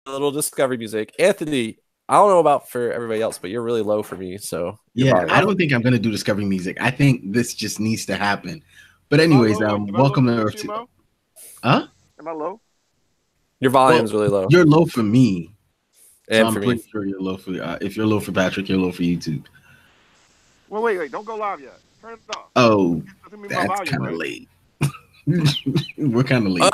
little Discovery music. Anthony, I don't know about for everybody else, but you're really low for me. So yeah, I don't think I'm gonna do Discovery music. I think this just needs to happen. But anyways, welcome to Earth 2. Huh? Am I low? Your volume's really low. You're low for me. And so for I'm pretty sure you're low for if you're low for Patrick, you're low for YouTube. Well, wait, don't go live yet. Turn it off. Oh, that's kind of late. We're kind of late.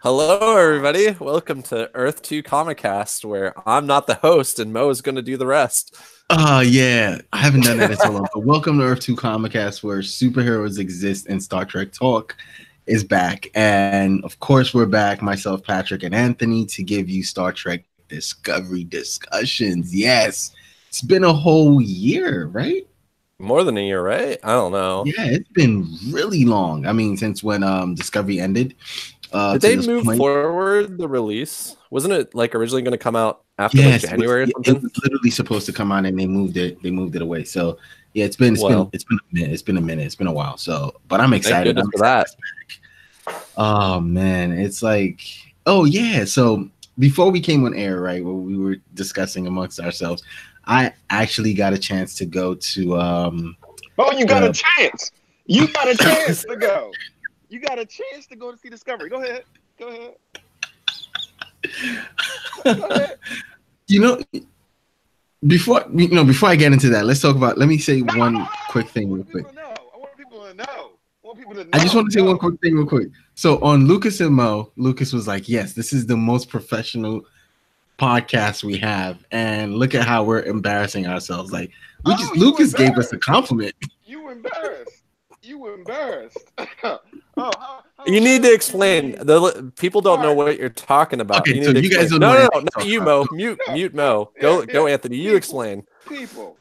Hello, everybody. Welcome to Earth 2 Comiccast, where I'm not the host and Mo is going to do the rest. Yeah. I haven't done that in so long. But welcome to Earth 2 Comiccast, where superheroes exist and Star Trek talk is back. And of course, we're back, myself, Patrick, and Anthony, to give you Star Trek Discovery discussions. Yes. It's been a whole year, right? More than a year, right? I don't know. Yeah, it's been really long. I mean, since when Discovery ended. Did they move forward the release? Wasn't it like originally going to come out after like January or something? It was literally supposed to come out and they moved it away. So yeah, it's been a minute. It's been a while. So, but I'm excited. For that. Oh man, it's like, oh yeah. So before we came on air, right, where we were discussing amongst ourselves, I actually got a chance to go to Oh, you got a chance. You got a chance to go. You got a chance to go to see Discovery. Go ahead. Go ahead. Before I get into that, let me say one quick thing real quick. I want people to know. I just want to say one quick thing real quick. So on Lucas and Mo, Lucas was like, yes, this is the most professional podcast we have, and look at how we're embarrassing ourselves. Like Lucas gave us a compliment. You were embarrassed. You need to explain. The people don't know what you're talking about. Okay, so you guys don't know. No, you Mo. Mute Mo. Go, Anthony. You explain. People.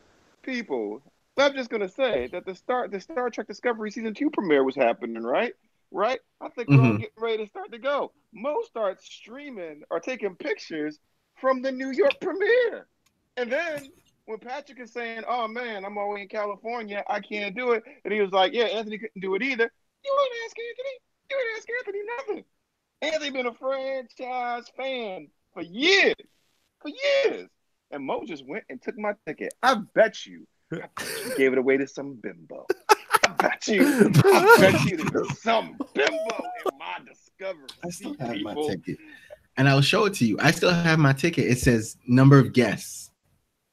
I'm just gonna say that the Star Trek Discovery season 2 premiere was happening, right? Right. I think we're all getting ready to start to go. Mo starts streaming or taking pictures from the New York premiere, and then when Patrick is saying, "Oh man, I'm always in California, I can't do it," and he was like, "Yeah, Anthony couldn't do it either." You wouldn't ask Anthony. You wouldn't ask Anthony nothing. Anthony been a franchise fan for years, and Mo just went and took my ticket. I bet you gave it away to some bimbo. I bet you there's some bimbo in my Discovery. I still have my ticket, and I'll show it to you. I still have my ticket. It says number of guests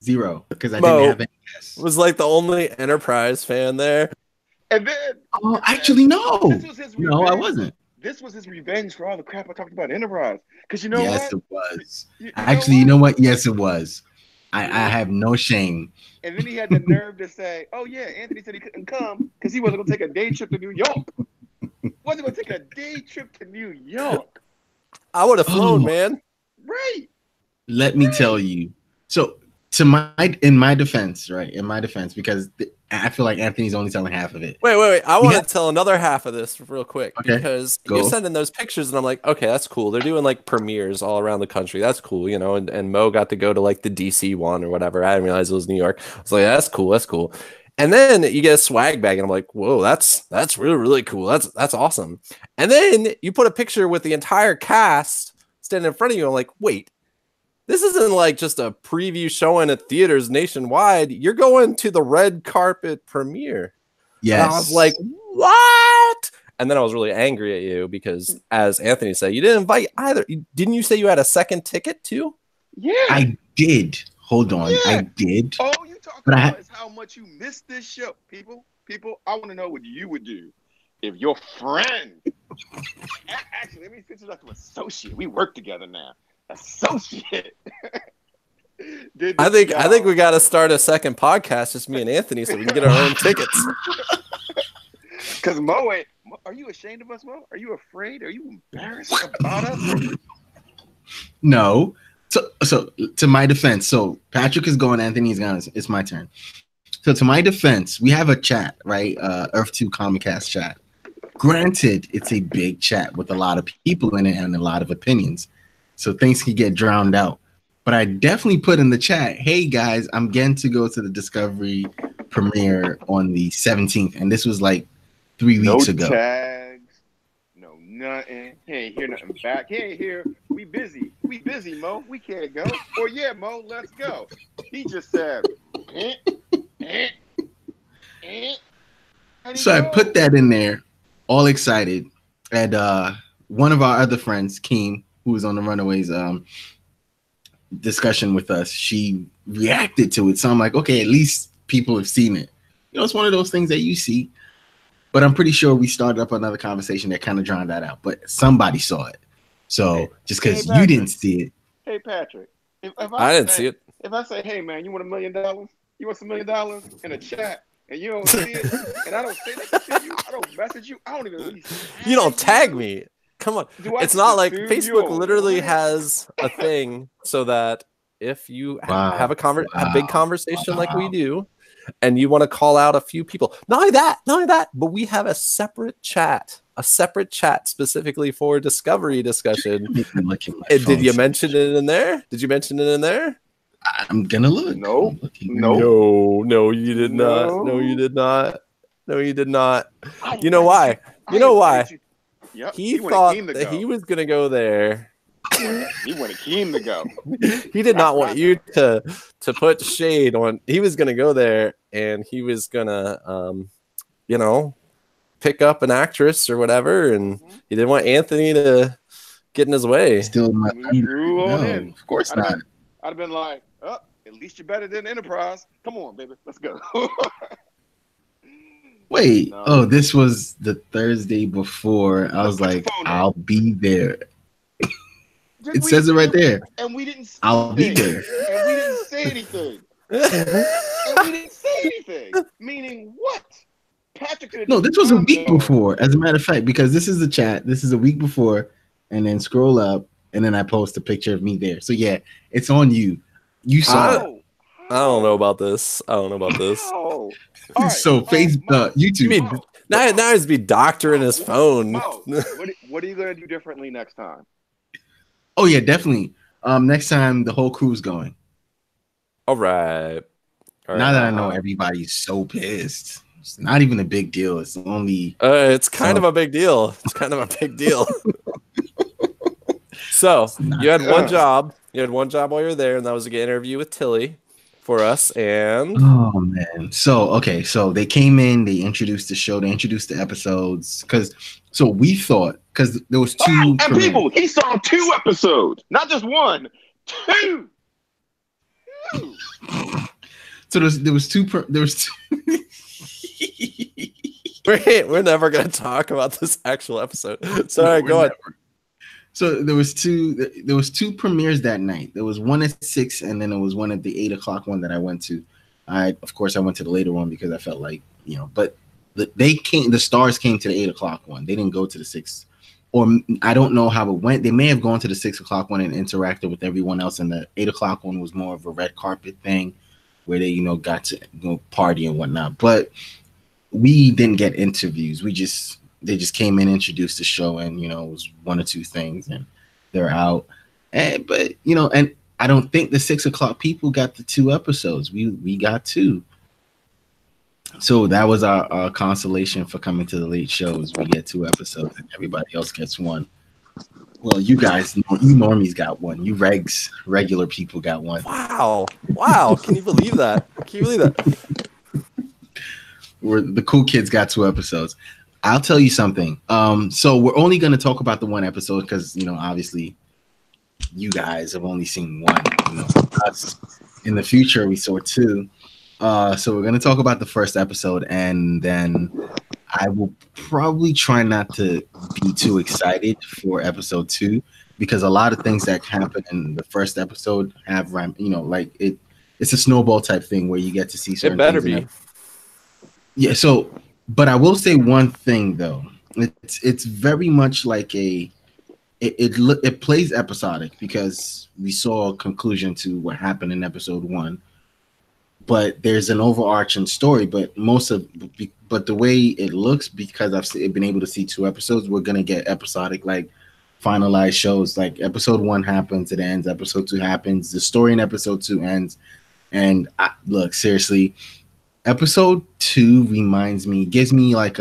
0 because I didn't have any guests. Was like the only Enterprise fan there. And then, actually, no. No, I wasn't. This was his revenge for all the crap I talked about Enterprise. Because you know what? Yes, it was. Actually, you know what? Yes, it was. I have no shame. And then he had the nerve to say, "Oh yeah, Anthony said he couldn't come because he wasn't going to take a day trip to New York. Wasn't going to take a day trip to New York. I would have flown, man. Right. Let me tell you. So, in my defense, because I feel like Anthony's only telling half of it. Wait. I want to tell another half of this real quick because you're sending those pictures and I'm like, okay, that's cool. They're doing like premieres all around the country. That's cool, and Mo got to go to like the DC one or whatever. I didn't realize it was New York. I was like, that's cool. And then you get a swag bag and I'm like, whoa, that's really, really cool. That's awesome. And then you put a picture with the entire cast standing in front of you. I'm like, wait. This isn't like just a preview showing at theaters nationwide. You're going to the red carpet premiere. Yes. And I was like, what? And then I was really angry at you because, as Anthony said, you didn't invite either. Didn't you say you had a second ticket too? Yeah. I did. Hold on. Yeah. I did. All you talk about is how much you missed this show. People, I want to know what you would do if your friend... Actually, let me switch it up to associate. We work together now. Associate. I think we got to start a second podcast, just me and Anthony, so we can get our own tickets. Because Mo, are you ashamed of us, Mo? Are you afraid? Are you embarrassed about us? No. So to my defense, so Patrick is going, Anthony's gone. It's my turn. So to my defense, we have a chat, right? Earth 2 Comiccast chat. Granted, it's a big chat with a lot of people in it and a lot of opinions. So things can get drowned out. But I definitely put in the chat, hey guys, I'm getting to go to the Discovery premiere on the 17th. And this was like 3 weeks ago. No tags, no Nothing. He ain't hear nothing back. He ain't hear. We busy. We busy, Mo. We can't go. Or yeah, Mo, let's go. He just said, So I put that in there, all excited. And one of our other friends, Keem, who was on the Runaways discussion with us, she reacted to it. So I'm like, okay, at least people have seen it. You know, it's one of those things that you see. But I'm pretty sure we started up another conversation that kind of drowned that out. But somebody saw it. So just because you didn't see it. Hey, Patrick. If I didn't see it. If I say, hey, man, you want $1 million? You want some $1 million in a chat? And you don't see it? And I don't say that to you? I don't message you? I don't even You don't tag me. Come on. It's not like Facebook literally has a thing so that if you have a big conversation like we do, and you want to call out a few people, not only that, but we have a separate chat specifically for discovery discussion. Did you mention it in there? Did you mention it in there? I'm gonna look. No, you did not. No, you did not. No, you did not. You know why? You know why? Yep. He thought that he was gonna go there. He wanted Keem to go. He did not want you to put shade on. He was gonna go there, and he was gonna, pick up an actress or whatever, and he didn't want Anthony to get in his way. Still, no, of course not. I'd have been like, oh, at least you're better than Enterprise. Come on, baby, let's go. Wait, this was the Thursday before. I was like, I'll be there. It says it right there. And we didn't say I'll be there. And we didn't say anything. Meaning what? Patrick. No, this was a week before, as a matter of fact, because this is the chat. This is a week before, and then scroll up, and then I post a picture of me there. So yeah, it's on you. You saw it. I don't know about this. Right, so Facebook, YouTube. Now he's be doctoring his phone. What are you gonna do differently next time? Oh yeah, definitely. Next time the whole crew's going. All right. Now that I know everybody's so pissed, it's not even a big deal. It's only. It's kind of a big deal. So you had one job. You had one job while you were there, and that was to get an interview with Tilly for us. And oh man, so they came in, they introduced the show, they introduced the episodes, so we thought because there was two. And people, he saw 2 episodes, not just 1, 2. So there was two. We're never gonna talk about this actual episode. Sorry, go on. So there was two premieres that night. There was one at 6, and then there was one at the 8:00 one that I went to. Of course I went to the later one because I felt like, but the stars came to the 8:00 one. They didn't go to the 6, or I don't know how it went. They may have gone to the 6:00 one and interacted with everyone else, and the 8:00 one was more of a red carpet thing where they got to party and whatnot. But we didn't get interviews. They just came in, introduced the show, and it was 1 or 2 things, and they're out. But and I don't think the 6:00 people got the 2 episodes. We got 2. So that was our consolation for coming to the late shows. We get 2 episodes, and everybody else gets 1. Well, you guys, you normies got 1. You regular people got 1. Wow! Can you believe that? The cool kids got 2 episodes. I'll tell you something. So we're only going to talk about the 1 episode because, obviously you guys have only seen 1. Us in the future, we saw 2. So we're going to talk about the first episode, and then I will probably try not to be too excited for episode 2 because a lot of things that happen in the first episode have, it's a snowball type thing where you get to see certain things. It better be. Yeah. So, but I will say one thing though. It's very much like it plays episodic because we saw a conclusion to what happened in episode 1. But there's an overarching story, but the way it looks, because I've been able to see 2 episodes, we're gonna get episodic, like finalized shows. Like episode 1 happens, it ends. Episode 2 happens, the story in episode 2 ends. And look, seriously, episode 2 gives me like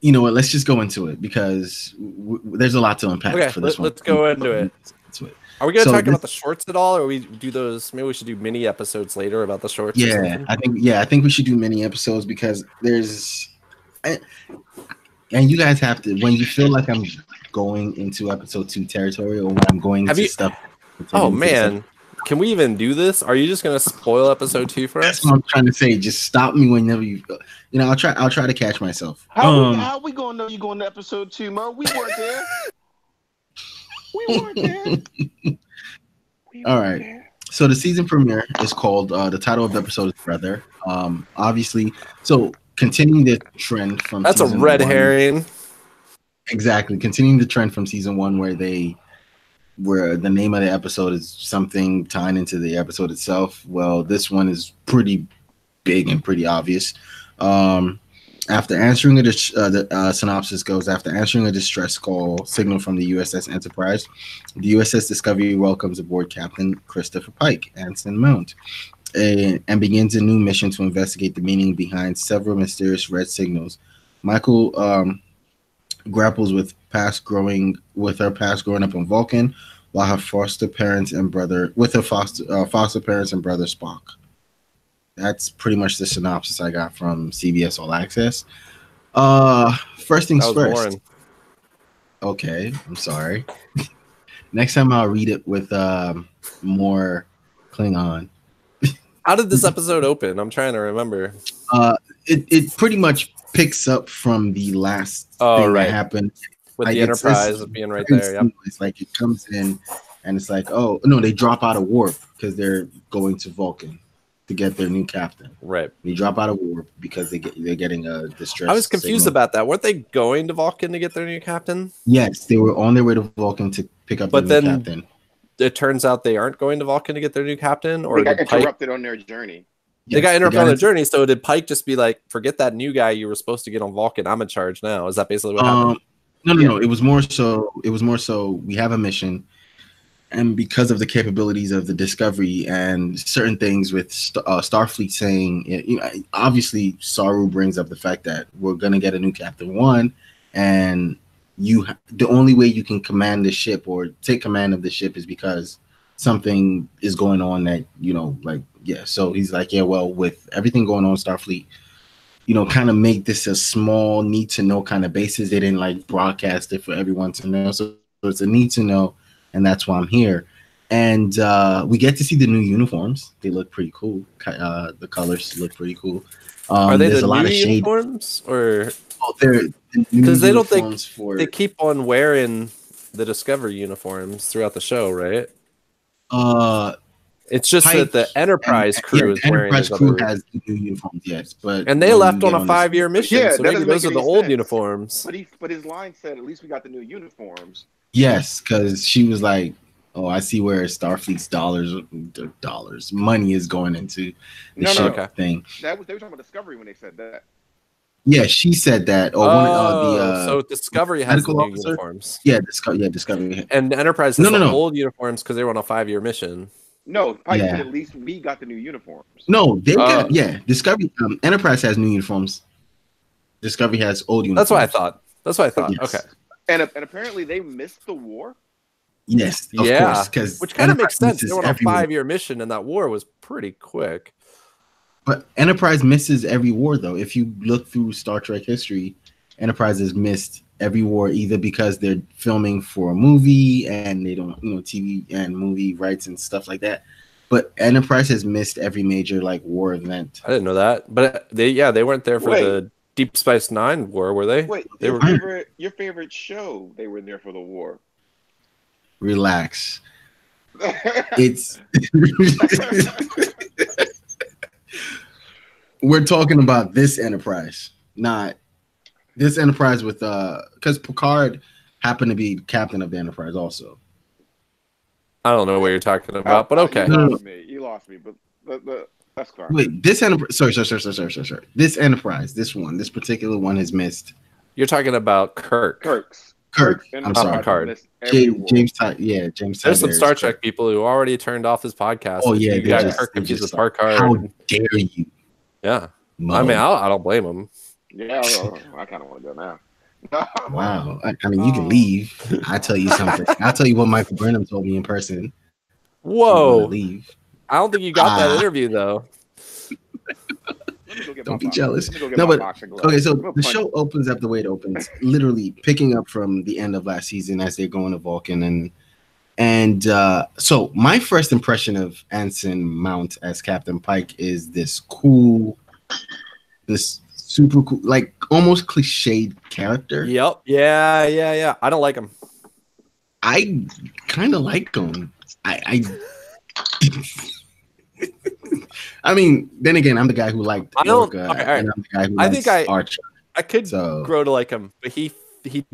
you know what? Let's just go into it because there's a lot to unpack for this one. Let's go into it. Are we going to talk about the shorts at all, or we do those? Maybe we should do mini episodes later about the shorts. Yeah, I think we should do mini episodes because there's, and you guys have to, when you feel like I'm going into episode 2 territory, or when I'm going into stuff. Oh man, can we even do this? Are you just going to spoil episode 2 for us? That's what I'm trying to say. Just stop me whenever you know. I'll try to catch myself. How we gonna know you going to episode 2, Mo? We weren't there. We weren't there. All right. So the season premiere is called. The title of the episode is Brother. Obviously, so continuing the trend from. That's a red herring. Exactly, continuing the trend from season 1, where the name of the episode is something tying into the episode itself. Well, this one is pretty big and pretty obvious. After answering the synopsis goes, after answering a distress call signal from the U.S.S. Enterprise, the U.S.S. Discovery welcomes aboard Captain Christopher Pike, Anson Mount, and begins a new mission to investigate the meaning behind several mysterious red signals. Michael grapples with her past growing up in Vulcan, while her foster parents and brother Spock. That's pretty much the synopsis I got from CBS All Access. First things first. Boring. Okay, I'm sorry. Next time I'll read it with more Klingon. How did this episode open? I'm trying to remember. It pretty much picks up from the last thing that happened. With the Enterprise being right there. Yep. It's like it comes in and it's like, oh no, they drop out of warp because they're going to Vulcan to get their new captain. Right. They drop out of warp because they're getting a distress. I was confused about that. Weren't they going to Vulcan to get their new captain? Yes, they were on their way to Vulcan to pick up their new captain. It turns out they aren't going to Vulcan to get their new captain, or they got interrupted on their journey. They got interrupted on their journey. So did Pike just be like, "Forget that new guy you were supposed to get on Vulcan. I'm in charge now." Is that basically what happened? No. It was more so we have a mission, and because of the capabilities of the Discovery and certain things with Starfleet saying, obviously Saru brings up the fact that we're gonna get a new Captain 1, and the only way you can command the ship or take command of the ship is because something is going on that So he's like, yeah, well, with everything going on Starfleet, kind of make this a small need to know kind of basis. They didn't broadcast it for everyone to know. So it's a need to know, and that's why I'm here. And we get to see the new uniforms. They look pretty cool. The colors look pretty cool. Are they the new uniforms? Or they're because they don't think they keep on wearing the Discovery uniforms throughout the show, right? It's just Pike that the Enterprise crew is wearing. Enterprise crew has new uniforms, yes, and they left on a 5-year mission, so maybe those are the old uniforms. But his line said, "At least we got the new uniforms." Yes, because she was like, "Oh, I see where Starfleet's money is going into the ship thing." They were talking about Discovery when they said that. Yeah, she said that. So Discovery has the new uniforms. Yeah, Discovery. And Enterprise has the old uniforms because they were on a 5-year mission. No, Pike said at least we got the new uniforms. No, they got Discovery. Enterprise has new uniforms. Discovery has old uniforms. That's what I thought. Yes. Okay. And apparently they missed the war. Yes, of course, which kind of makes sense. They were on a 5-year mission, and that war was pretty quick. But Enterprise misses every war, though. If you look through Star Trek history, Enterprise has missed every war, either because they're filming for a movie and they don't, TV and movie rights and stuff like that. But Enterprise has missed every major war event. I didn't know that, but they weren't there for the Deep Space Nine war, were they? Wait, your favorite show? They were there for the war. Relax. It's. We're talking about this Enterprise, not this Enterprise with because Picard happened to be captain of the Enterprise also. I don't know what you're talking about, but okay. You lost me, but that's correct. Wait, this Enterprise. Sorry. This Enterprise, this particular one has missed. You're talking about Kirk. Kirk. I'm sorry. Picard. James. There's some Star Trek people who already turned off his podcast. Oh yeah, you got Kirk confused with Picard. How dare you? Yeah, I mean, I don't blame him. Yeah, I kind of want to go now. Wow. I mean, you can leave. I'll tell you something. I'll tell you what Michael Burnham told me in person. Whoa. Leave. I don't think you got that interview, though. Don't be jealous. No, but okay, so the show opens up the way it opens, literally picking up from the end of last season as they're going to Vulcan. And so my first impression of Anson Mount as Captain Pike is this super cool, like almost cliched character. Yep. Yeah. I don't like him. I kind of like him. I mean, then again, I'm the guy who liked Lorca, and I'm the guy who likes Archer. I could grow to like him, but he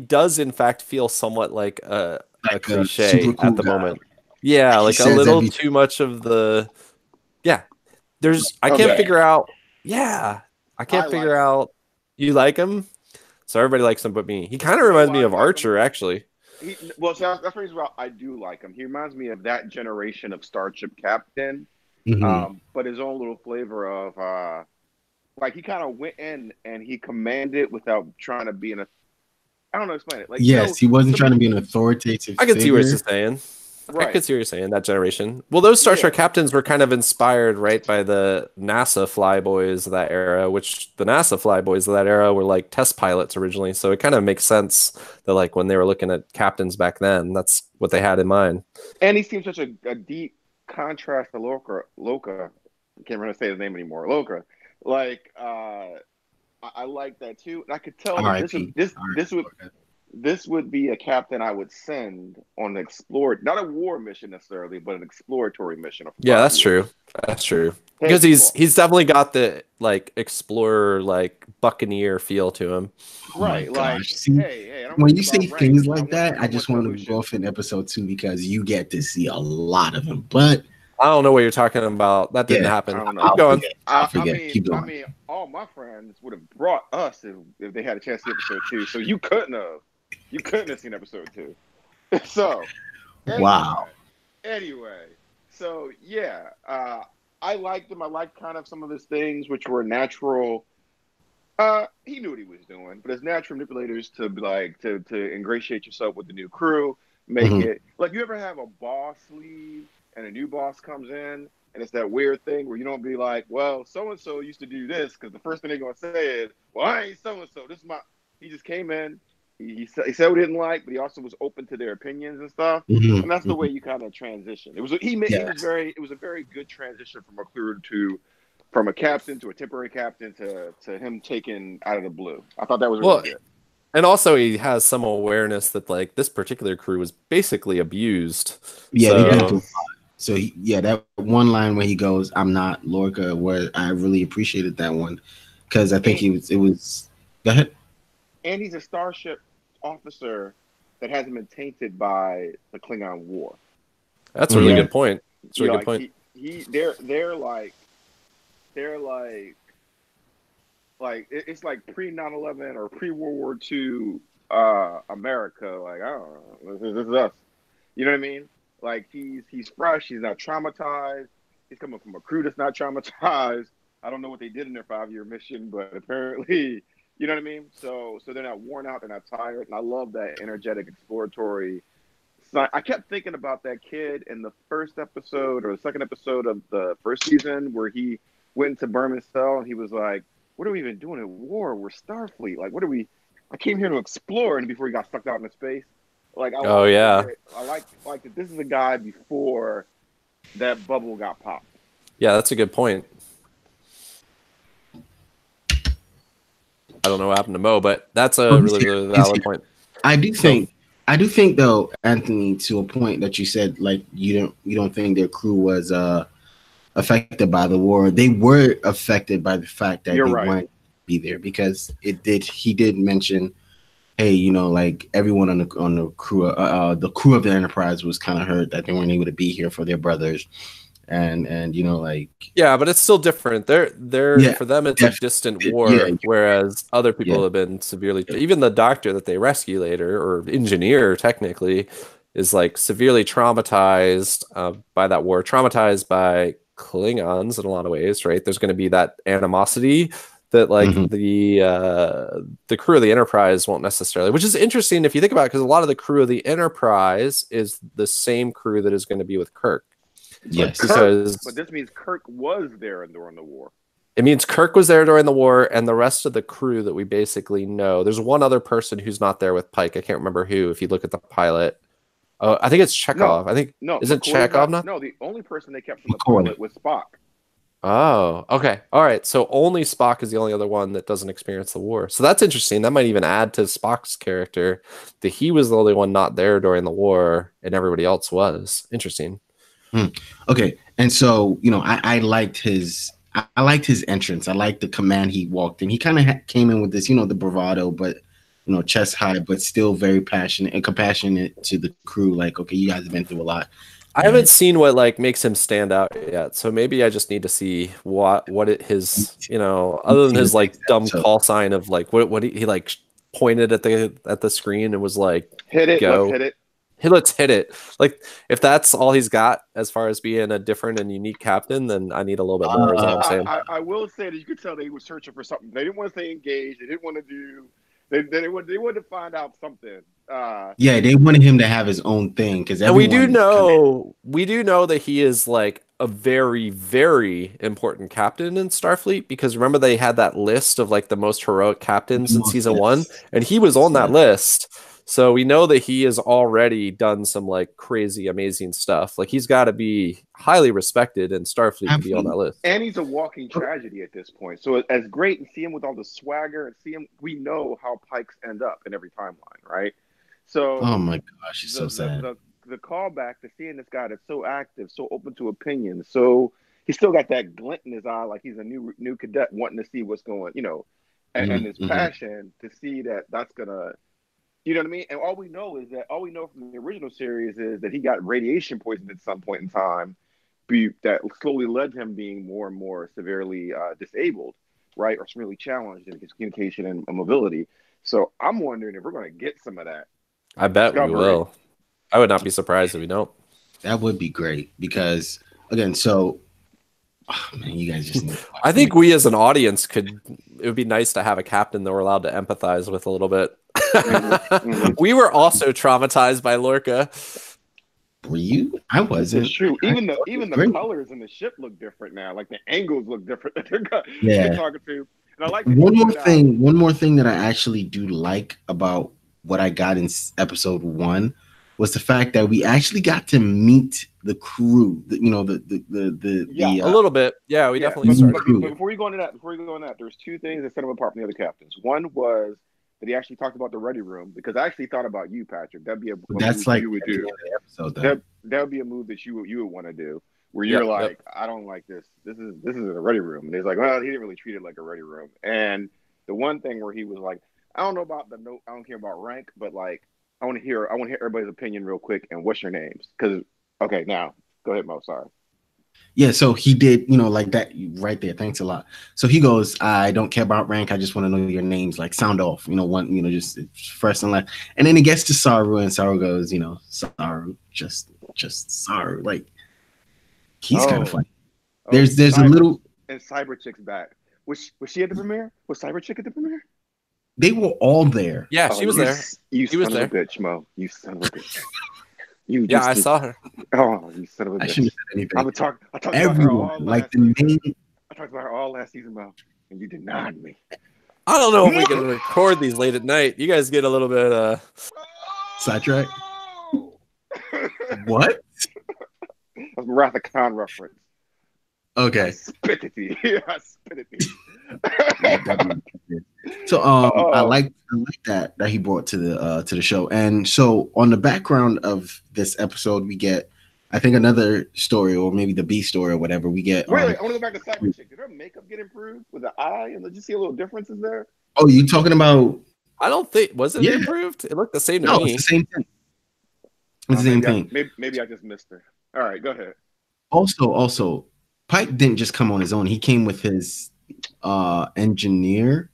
does in fact feel somewhat like a cliche cool at the moment. Yeah, like a little too much of the. Yeah, I can't figure out. Yeah, I can't figure out. You like him, so everybody likes him, but me. He kind of reminds me of Archer, actually. That's the reason why I do like him. He reminds me of that generation of Starship Captain. But his own little flavor of like he kind of went in and he commanded without trying to be I don't know, explain it. Like he wasn't trying to be an authoritative. I can see what you're saying. Right. I can see what you're saying. That generation. Well, those Star Trek captains were kind of inspired, right, by the NASA flyboys of that era. Which the NASA flyboys of that era were like test pilots originally. So it kind of makes sense that like when they were looking at captains back then, that's what they had in mind. And he seems such a deep contrast to Lorca. I can't remember to say his name anymore. Lorca. Like I like that too. And I could tell this would be a captain I would send on an not a war mission necessarily, but an exploratory mission. Yeah, that's true. That's true. Because he's definitely got the like explorer, like buccaneer feel to him. Right. Like when you say things like that, I just want to go off in episode 2 because you get to see a lot of them. But I don't know what you're talking about. That didn't happen. Keep going. Keep going. I mean, all my friends would have brought us if they had a chance to see episode 2. So you couldn't have seen episode 2. So wow. Anyway, so yeah, I liked him. I liked kind of some of his things, which were natural. He knew what he was doing, but as natural manipulators to be like to ingratiate yourself with the new crew, make it like you ever have a boss leave and a new boss comes in, and it's that weird thing where you don't be like, well, so and so used to do this, because the first thing they're gonna say is, well, I ain't so and so. This is he just came in. He said what he didn't like, but he also was open to their opinions and stuff. And that's the way you kind of transition. It was a very good transition from a captain to a temporary captain to him taken out of the blue. I thought that was really good. And also he has some awareness that like this particular crew was basically abused. Yeah, so that one line where he goes, "I'm not Lorca," where I really appreciated that one because I think it was. Go ahead. And he's a starship officer that hasn't been tainted by the Klingon War. That's a really good point. It's a really good point. It's like pre 9/11 or pre World War II America. Like, I don't know, this is us. You know what I mean? Like he's fresh. He's not traumatized. He's coming from a crew that's not traumatized. I don't know what they did in their 5-year mission, but apparently. You know what I mean? So they're not worn out, they're not tired, and I love that energetic exploratory. So I kept thinking about that kid in the first episode or the second episode of the first season where he went into Burnham's cell and he was like, "What are we even doing at war? We're Starfleet. Like, what are we? I came here to explore." And before he got sucked out into space, like, I like that. This is a guy before that bubble got popped. Yeah, that's a good point. I don't know what happened to Mo, but that's a really valid point. I do think though, Anthony, to a point that you said, like you don't think their crew was affected by the war. They were affected by the fact that weren't be there because he did mention, hey, like everyone on the crew of the Enterprise was kind of hurt that they weren't able to be here for their brothers. And yeah, but it's still different. They're for them it's a distant war, whereas other people have been severely. Even the doctor that they rescue later, or engineer technically, is like severely traumatized by that war, traumatized by Klingons in a lot of ways. Right? There's going to be that animosity that like the crew of the Enterprise won't necessarily, which is interesting if you think about it, because a lot of the crew of the Enterprise is the same crew that is going to be with Kirk. Yes, but this means Kirk was there during the war. It means Kirk was there during the war, and the rest of the crew that we basically know. There's one other person who's not there with Pike. I can't remember who. If you look at the pilot, I think it's Chekhov. Isn't Chekhov not? No, the only person they kept from the pilot was Spock. Oh, okay. All right. So only Spock is the only other one that doesn't experience the war. So that's interesting. That might even add to Spock's character that he was the only one not there during the war and everybody else was. Interesting. Okay. And so, I liked his entrance. I liked the command he walked in. He kind of came in with this, the bravado, but, chest high, but still very passionate and compassionate to the crew. Like, okay, you guys have been through a lot. I haven't seen what like makes him stand out yet, so maybe I just need to see his other than his like dumb call sign of like what he like pointed at the screen and was like hit it, go. Let's hit it. Let's hit it. Like if that's all he's got as far as being a different and unique captain, then I need a little bit more. Is what I'm saying. I will say that you could tell they were searching for something. They didn't want to stay engaged. They didn't want to do. They wanted to find out something. They wanted him to have his own thing because we do know that he is like a very, very important captain in Starfleet, because remember they had that list of like the most heroic captains in season 1, and he was on that list. So we know that he has already done some like crazy, amazing stuff. Like he's got to be highly respected in Starfleet to be on that list. And he's a walking tragedy at this point. So as great and see him with all the swagger and see him, we know how Pikes end up in every timeline, right? So oh my gosh, he's so sad. The callback to seeing this guy that's so active, so open to opinion, so he's still got that glint in his eye, like he's a new cadet wanting to see what's going, and his passion to see that's gonna. You know what I mean? And all we know from the original series is that he got radiation poisoned at some point in time that slowly led to him being more and more severely disabled, right? Or severely challenged in his communication and mobility. So I'm wondering if we're going to get some of that. I bet we will. I would not be surprised if we don't. That would be great because, again, you guys just need to I think we as an audience it would be nice to have a captain that we're allowed to empathize with a little bit. We were also traumatized by Lorca. Were you? I wasn't. It's true. Even the colors in the ship look different now. Like the angles look different. They're talking to. And I like one more thing that I actually do like about what I got in episode 1 was the fact that we actually got to meet the crew. A little bit. Yeah, we definitely started. But before you go into that, there's two things that set him apart from the other captains. One was that he actually talked about the ready room, because I actually thought about you, Patrick. That'd be a move you would do. That would be a move that you would want to do, where you're I don't like this. This is a ready room, and he's like, well, he didn't really treat it like a ready room. And the one thing where he was like, I don't know about the note, I don't care about rank, but like I want to hear everybody's opinion real quick. And what's your names? Because now go ahead, Mo. Sorry. Yeah, so he did, like that right there. Thanks a lot. So he goes, I don't care about rank. I just want to know your names. Like sound off, just first and last. And then it gets to Saru, and Saru goes, Saru, just Saru. Like he's kind of funny. There's a little. And Cyber Chick's back. Was she at the premiere? Was Cyber Chick at the premiere? They were all there. Yeah, she was there. You son of a bitch, Mo. You son of a bitch. I saw her. Oh, you son of a bitch. I shouldn't have said anything. I talked everyone, like the main. I talked about her all last season, Mo, and you denied me. I don't know if we can record these late at night. You guys get a little bit sidetrack. What? That's a Wrath of Khan reference. Okay. I spit it to you. So I like that he brought to the show. And so on the background of this episode, we get, I think, another story, or maybe the B story or whatever. We get. Wait, I want to go back to Cyber Chick. Did her makeup get improved with the eye? And did you see a little differences there? Oh, you talking about? I don't think was it improved. It looked the same to me. It's the same thing. It's the same thing. Maybe I just missed her. All right, go ahead. Also, Pike didn't just come on his own. He came with his engineer.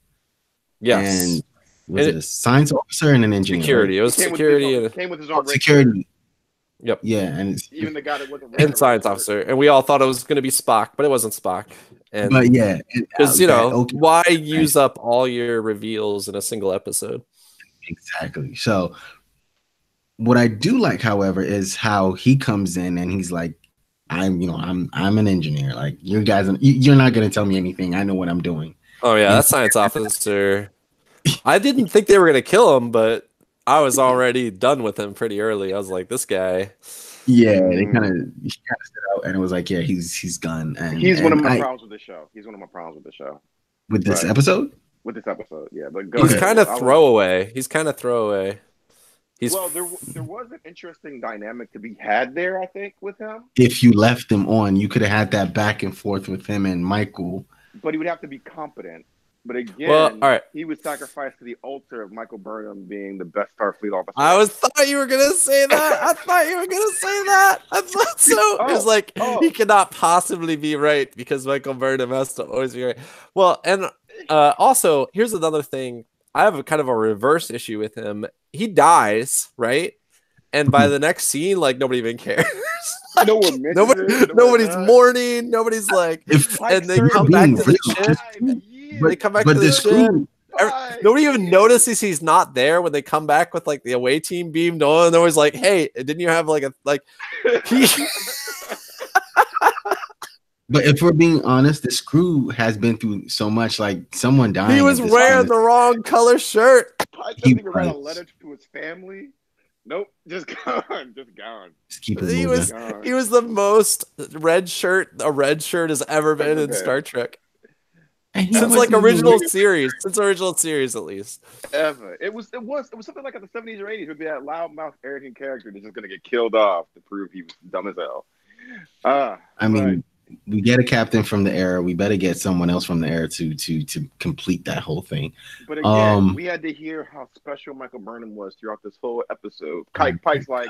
Yes. And was it a science officer and an engineer? Security. It was security. Came with his own security. Yep. Yeah, and it's Even the guy that wasn't and science officer, and we all thought it was going to be Spock, but it wasn't Spock. And but yeah, because why use up all your reveals in a single episode? Exactly. So, what I do like, however, is how he comes in and he's like, I'm an engineer. Like, you guys, you're not going to tell me anything. I know what I'm doing. Oh yeah, that science officer. I didn't think they were gonna kill him, but I was already done with him pretty early. I was like, this guy. Yeah, they kind of stood out, and it was like, yeah, he's gone. And he's one of my problems with the show. He's one of my problems with the show. With this episode? With this episode, yeah. But he's kind of throwaway. He's kind of throwaway. Well, there was an interesting dynamic to be had there, I think, with him. If you left him on, you could have had that back and forth with him and Michael. But he would have to be competent. But again, he was sacrificed to the altar of Michael Burnham being the best Starfleet officer. I thought you were gonna say that. I thought so. It was like he cannot possibly be right because Michael Burnham has to always be right. Well, and also here's another thing. I have a kind of a reverse issue with him. He dies, right? And by the next scene, like nobody even cares. Like, nobody's mourning. Nobody's like, and they come back to the ship. They come back to the ship. Nobody even notices he's not there when they come back with like the away team beamed on. They're always like, "Hey, didn't you have like a like?" But if we're being honest, this crew has been through so much. Like someone dying. He was wearing the wrong color shirt. Pike doesn't even write a letter to his family. Nope, just gone, Just keep it moving. He was the most a red shirt has ever been in Star Trek. Since original series at least. Ever. It was something like in the 70s or 80s. It would be that loudmouth, arrogant character that's just gonna get killed off to prove he was dumb as hell. I mean, we get a captain from the era. We better get someone else from the era to complete that whole thing. But again, we had to hear how special Michael Burnham was throughout this whole episode. Pike's like,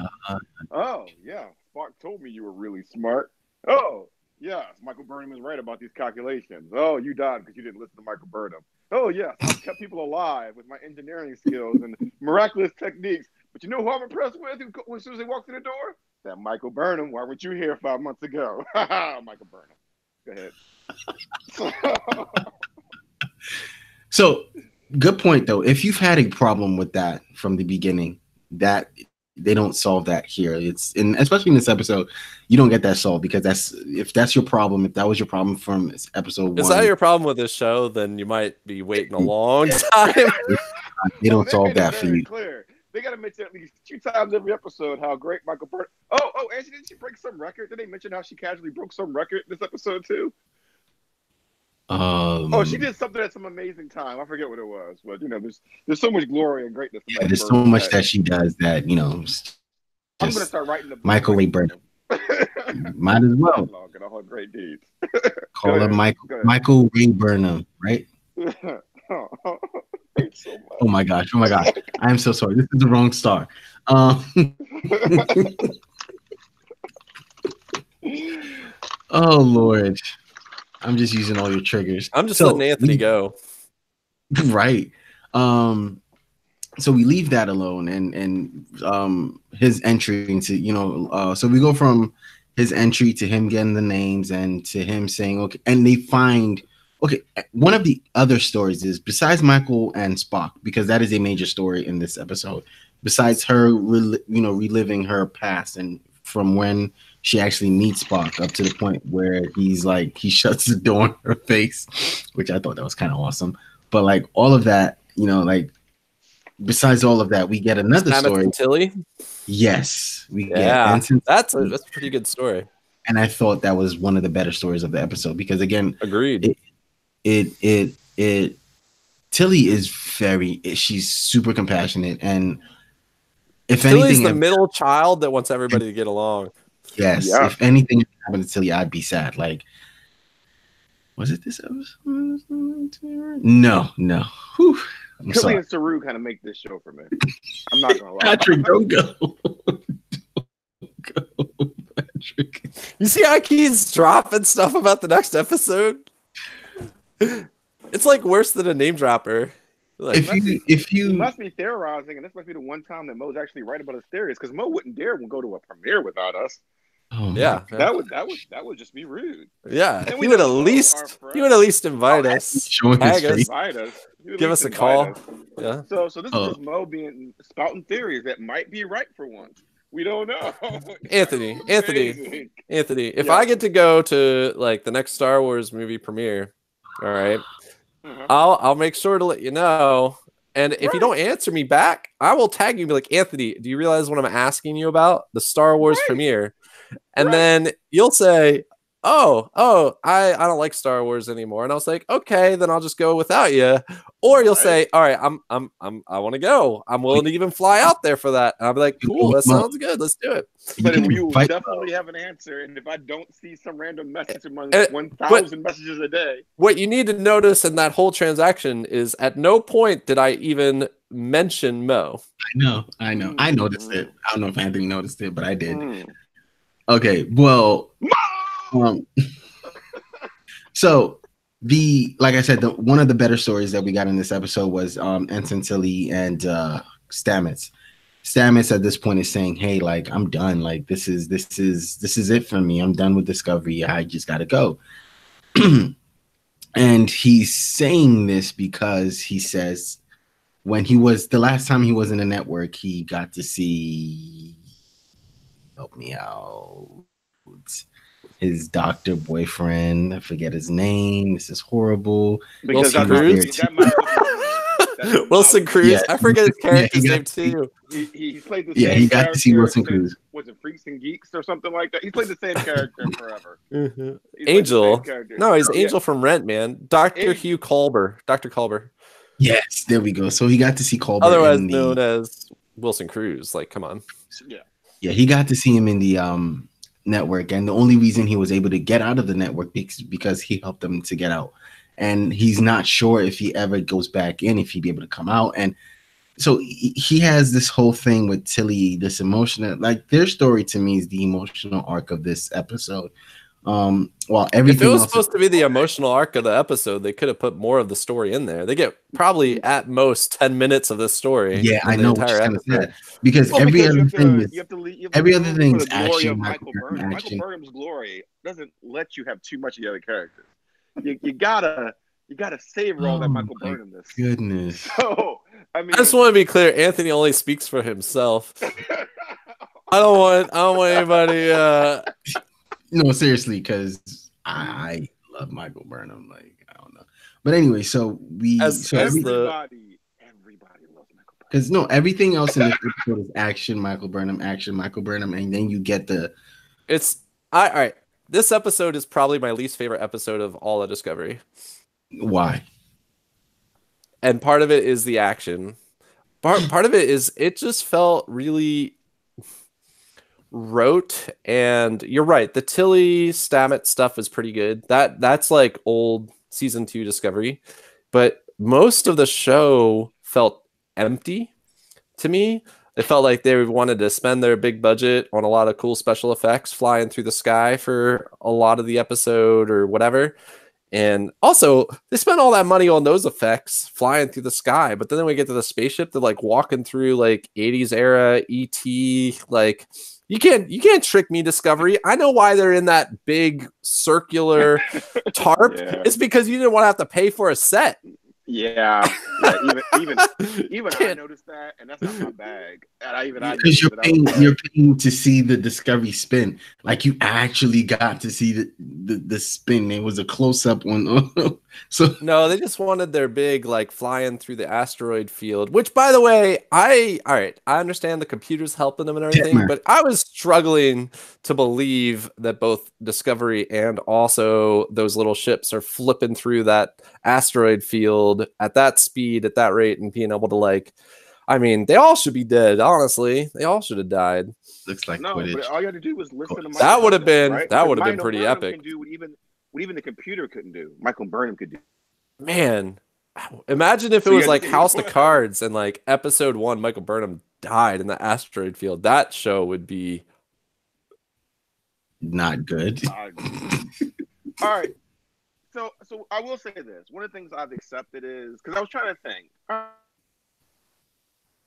oh yeah, Spock told me you were really smart. Oh yeah, Michael Burnham is right about these calculations. Oh, you died because you didn't listen to Michael Burnham. Oh yeah, I kept people alive with my engineering skills and miraculous techniques. But you know who I'm impressed with as soon as they walk through the door? That Michael Burnham. Why weren't you here 5 months ago? Michael Burnham. Go ahead. So, good point though. If you've had a problem with that from the beginning, that they don't solve that here. Especially in this episode, you don't get that solved because if that was your problem from episode 1. Is that your problem with this show? Then you might be waiting a long time. They don't solve that for you. Clear. They got to mention at least 2 times every episode how great Michael Burnham. Oh, Angie, didn't she break some record? Did they mention how she casually broke some record this episode too? She did something at some amazing time. I forget what it was, but there's so much glory and greatness. Yeah, there's so much that she does that I'm gonna start writing the book. Michael Ray Burnham. Might as well. All great deeds. Call her Michael Ray Burnham, right? So oh my gosh! I am so sorry. This is the wrong star. Oh Lord, I'm just using all your triggers. I'm just letting Anthony go. Right. So we leave that alone, and his entry into so we go from his entry to him getting the names and to him saying okay, and they find. Okay, one of the other stories is besides Michael and Spock, because that is a major story in this episode. Besides her, reliving her past and from when she actually meets Spock up to the point where he shuts the door in her face, which I thought that was kind of awesome. But like all of that, besides all of that, we get another story. And Tilly? Yes, we get Anson. That's a pretty good story. And I thought that was one of the better stories of the episode because again, agreed. Tilly is she's super compassionate, and if Tilly's anything, the middle child that wants everybody to get along. Yes, if anything happened to Tilly, I'd be sad. Like, was it this episode? No. Whew. Tilly and Saru kind of make this show for me. I'm not gonna lie. Patrick, don't go. Don't go, Patrick. You see how he's dropping stuff about the next episode? It's like worse than a name dropper. Like, if you must be theorizing, and this must be the one time that Mo's actually right about his theories, because Mo wouldn't dare go to a premiere without us. Oh yeah, that would just be rude. Yeah, And he would at least invite us, tag us, invite us, give us a call. Yeah. So this is just Mo spouting theories that might be right for once. We don't know. Anthony. If I get to go to like the next Star Wars movie premiere, all right, I'll make sure to let you know. And if you don't answer me back, I will tag you and be like, Anthony, do you realize what I'm asking you about? The Star Wars premiere. And then you'll say, oh, I don't like Star Wars anymore. And I was like, okay, then I'll just go without you. Or you'll say, all right, I want to go. I'm willing to even fly out there for that. And I'll be like, cool, that sounds good. Let's do it. But you will definitely have an answer. And if I don't see some random message among 1,000 messages a day. What you need to notice in that whole transaction is at no point did I even mention Mo. I know. I noticed it. I don't know if Anthony noticed it, but I did. Okay, well, so like I said, one of the better stories that we got in this episode was Ensign Tilly and Stamets. Stamets at this point is saying, "Hey, like I'm done. Like this is it for me. I'm done with Discovery. I just gotta go." And he's saying this because he says when the last time he was in the network, he got to see. Help me out. His doctor boyfriend. I forget his name. This is horrible. Wilson Cruz. Wilson Cruz. Yeah. I forget his character's name too. He played the same he got to see Wilson Cruz. Was it Freaks and Geeks or something like that? He played the same character forever. Angel. No, he's Angel from Rent, man. Dr. Hugh Culber. Dr. Culber. Yes, there we go. So he got to see Culber. Otherwise known as Wilson Cruz. Like, come on. Yeah, he got to see him in the network, and the only reason he was able to get out of the network because he helped them to get out. And he's not sure if he ever goes back in, if he'd be able to come out. And so he has this whole thing with Tilly, this emotional, like their story to me is the emotional arc of this episode. While everything if it was supposed to be the emotional arc of the episode, they could have put more of the story in there. They get probably at most 10 minutes of this story. Yeah, I know. Because every other thing is action. Michael Burnham's glory doesn't let you have too much of the other characters. You gotta savor all that Michael Burnhamness. Goodness. So I just want to be clear. Anthony only speaks for himself. I don't want anybody. No, seriously, because I love Michael Burnham. Like, I don't know. But anyway, so everybody loves Michael Burnham. Because everything else in this episode is action, Michael Burnham, and then you get the. All right. This episode is probably my least favorite episode of all of Discovery. Why? And part of it is the action. Part of it is it just felt really rote, and you're right, the Tilly Stamets stuff is pretty good. That's like old season 2 Discovery, but most of the show felt empty to me. It felt like they wanted to spend their big budget on a lot of cool special effects flying through the sky for a lot of the episode or whatever. And also, they spent all that money on those effects flying through the sky. But then when we get to the spaceship, they're like walking through like 80s era ET. Like, you can't trick me, Discovery. I know why they're in that big circular tarp. It's because you didn't want to have to pay for a set. Yeah. Even I noticed that, and that's not my bag. And because you're paying to see the Discovery spin. Like, you actually got to see the spin. It was a close up one. So no, they just wanted their big like flying through the asteroid field. Which, by the way, I understand the computer's helping them and everything, but I was struggling to believe that both Discovery and also those little ships are flipping through that asteroid field at that speed, at that rate, and being able to like, I mean, they all should be dead. Honestly, they all should have died. Looks like but all you had to do was listen to Michael that would have been right? That would have been pretty epic. Do what even the computer couldn't do. Michael Burnham could do. Man, imagine if it was like House of Cards and like episode 1, Michael Burnham died in the asteroid field. That show would be not good. All right. So I will say this. One of the things I've accepted is because I was trying to think. All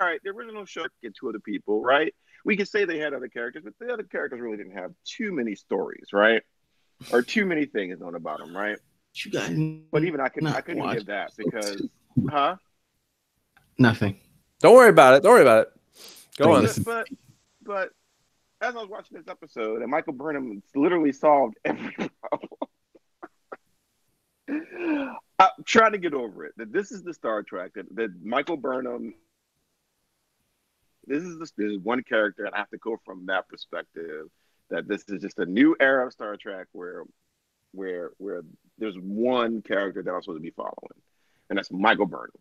right, the original show get two other people, right? We could say they had other characters, but the other characters really didn't have too many stories, right? Or too many things known about them, right? You guys, but even I couldn't give that because, Nothing. Don't worry about it. Don't worry about it. Go on. But as I was watching this episode, and Michael Burnham literally solved every problem. I'm trying to get over it. That this is the Star Trek. That Michael Burnham. This is one character, and I have to go from that perspective. That this is just a new era of Star Trek where there's one character that I'm supposed to be following, and that's Michael Burnham.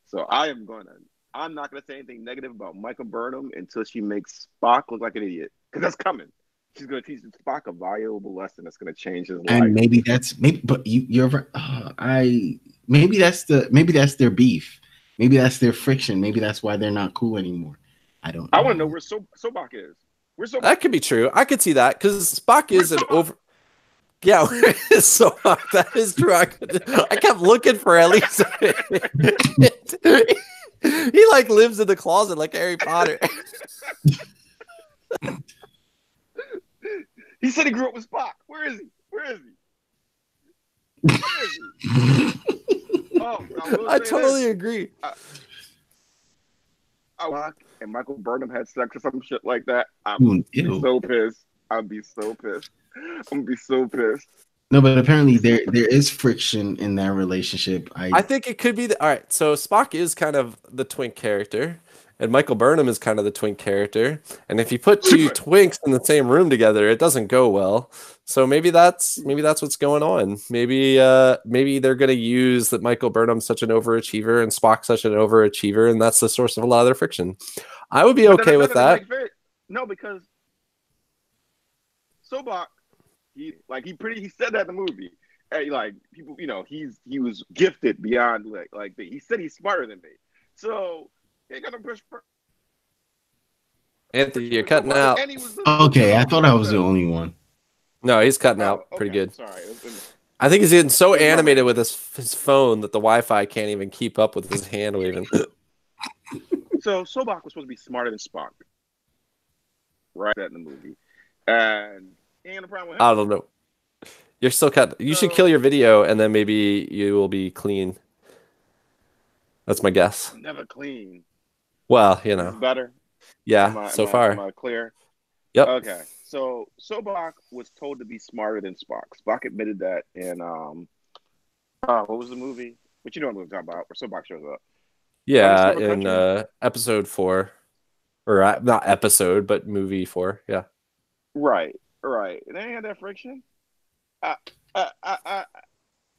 So I'm not gonna say anything negative about Michael Burnham until she makes Spock look like an idiot, because that's coming. She's gonna teach Spock a valuable lesson that's gonna change his life. And maybe but you're right. Maybe that's their beef. Maybe that's their friction. Maybe that's why they're not cool anymore. I don't know. I want to know where Spock is. That could be true. I could see that because Spock is an over. Yeah, so that is true. I kept looking for at least. He like lives in the closet like Harry Potter. He said he grew up with Spock. Where is he? Oh, I totally agree. And Michael Burnham had sex or some shit like that. I'm so pissed. I'd be so pissed. I'm gonna be so pissed. No, but apparently there is friction in that relationship. I think it could be all right. So Spock is kind of the twink character, and Michael Burnham is kind of the twink character. And if you put two twinks in the same room together, it doesn't go well. So maybe that's what's going on. Maybe they're gonna use that Michael Burnham's such an overachiever and Spock's such an overachiever, and that's the source of a lot of their friction. I would be okay with that. No, because Spock. He said that in the movie. Hey, like people, he was gifted beyond he said he's smarter than me. So they got to push. Anthony, you're cutting out. Okay, I thought I was the only one. No, he's cutting out pretty good. Sorry. I think he's getting so animated with his phone that the Wi-Fi can't even keep up with his hand waving. So Spock was supposed to be smarter than Spock, right? That in the movie, and. I don't know. You're still cut. You should kill your video, and then maybe you will be clean. That's my guess. Never clean. Well, better. Yeah. So far, am I clear? Yep. Okay. So Spock was told to be smarter than Spock. Spock admitted that in what was the movie? But you know what I'm talking about, where Spock shows up. Yeah, in episode 4, or not episode, but movie 4. Yeah. Right. They ain't had that friction. I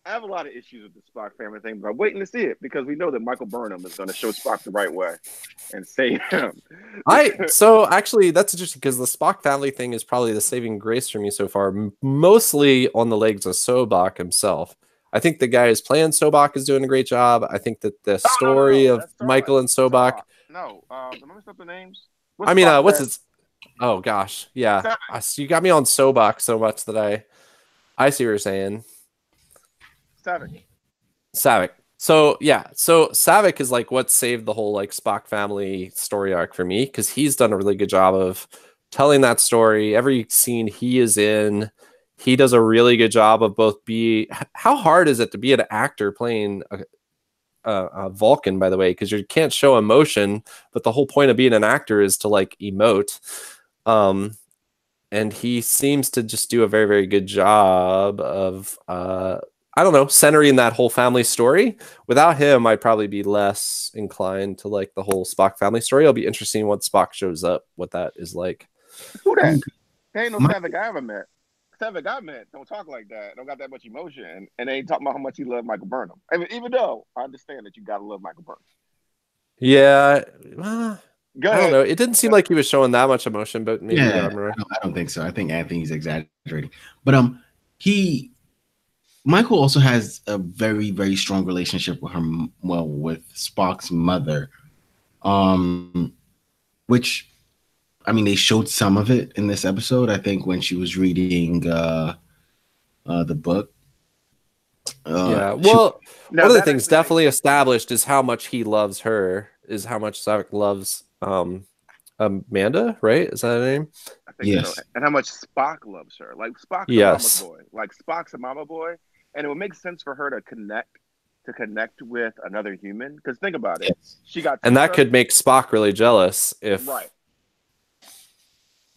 have a lot of issues with the Spock family thing, but I'm waiting to see it because we know that Michael Burnham is going to show Spock the right way and save him. So actually, that's interesting because the Spock family thing is probably the saving grace for me so far, mostly on the legs of Spock himself. I think the guy who's playing Spock is doing a great job. I think that the story of Michael and Spock. No, am I messing up the names? What's his? Oh gosh, yeah. You got me on Spock so much that I see what you're saying. Savick. So yeah, so Savick is like what saved the whole like Spock family story arc for me because he's done a really good job of telling that story. Every scene he is in, he does a really good job of both how hard is it to be an actor playing a Vulcan, by the way, because you can't show emotion, but the whole point of being an actor is to like emote. And he seems to just do a very, very good job of, centering that whole family story. Without him, I'd probably be less inclined to like the whole Spock family story. It'll be interesting when Spock shows up, what that is like. Who that? There ain't no Savick I ever met. Savick I met don't talk like that. Don't got that much emotion, and they ain't talking about how much he loved Michael Burnham. I mean, even though I understand that you gotta love Michael Burnham. Yeah. I don't know. It didn't seem like he was showing that much emotion, but maybe I don't think so. I think Anthony's exaggerating. But Michael also has a very, very strong relationship with with Spock's mother, which, I mean, they showed some of it in this episode. I think when she was reading the book, Yeah. Well, one of the things definitely established is how much he loves her, is how much Spock loves Amanda, right? Is that her name? I think so. And how much Spock loves her. Like Spock's a mama's boy. Like Spock's a mama boy. And it would make sense for her to connect with another human. Because think about it. She got and that could make Spock really jealous if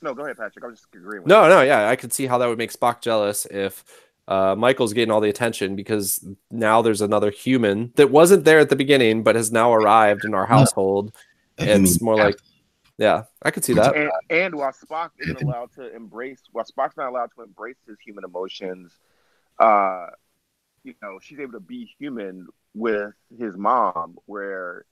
No, go ahead, Patrick. I was just agreeing with No, yeah. I could see how that would make Spock jealous if Michael's getting all the attention because now there's another human that wasn't there at the beginning but has now arrived in our household. It's more like, yeah, I could see that. And while Spock isn't allowed to Spock's not allowed to embrace his human emotions, she's able to be human with his mom. Where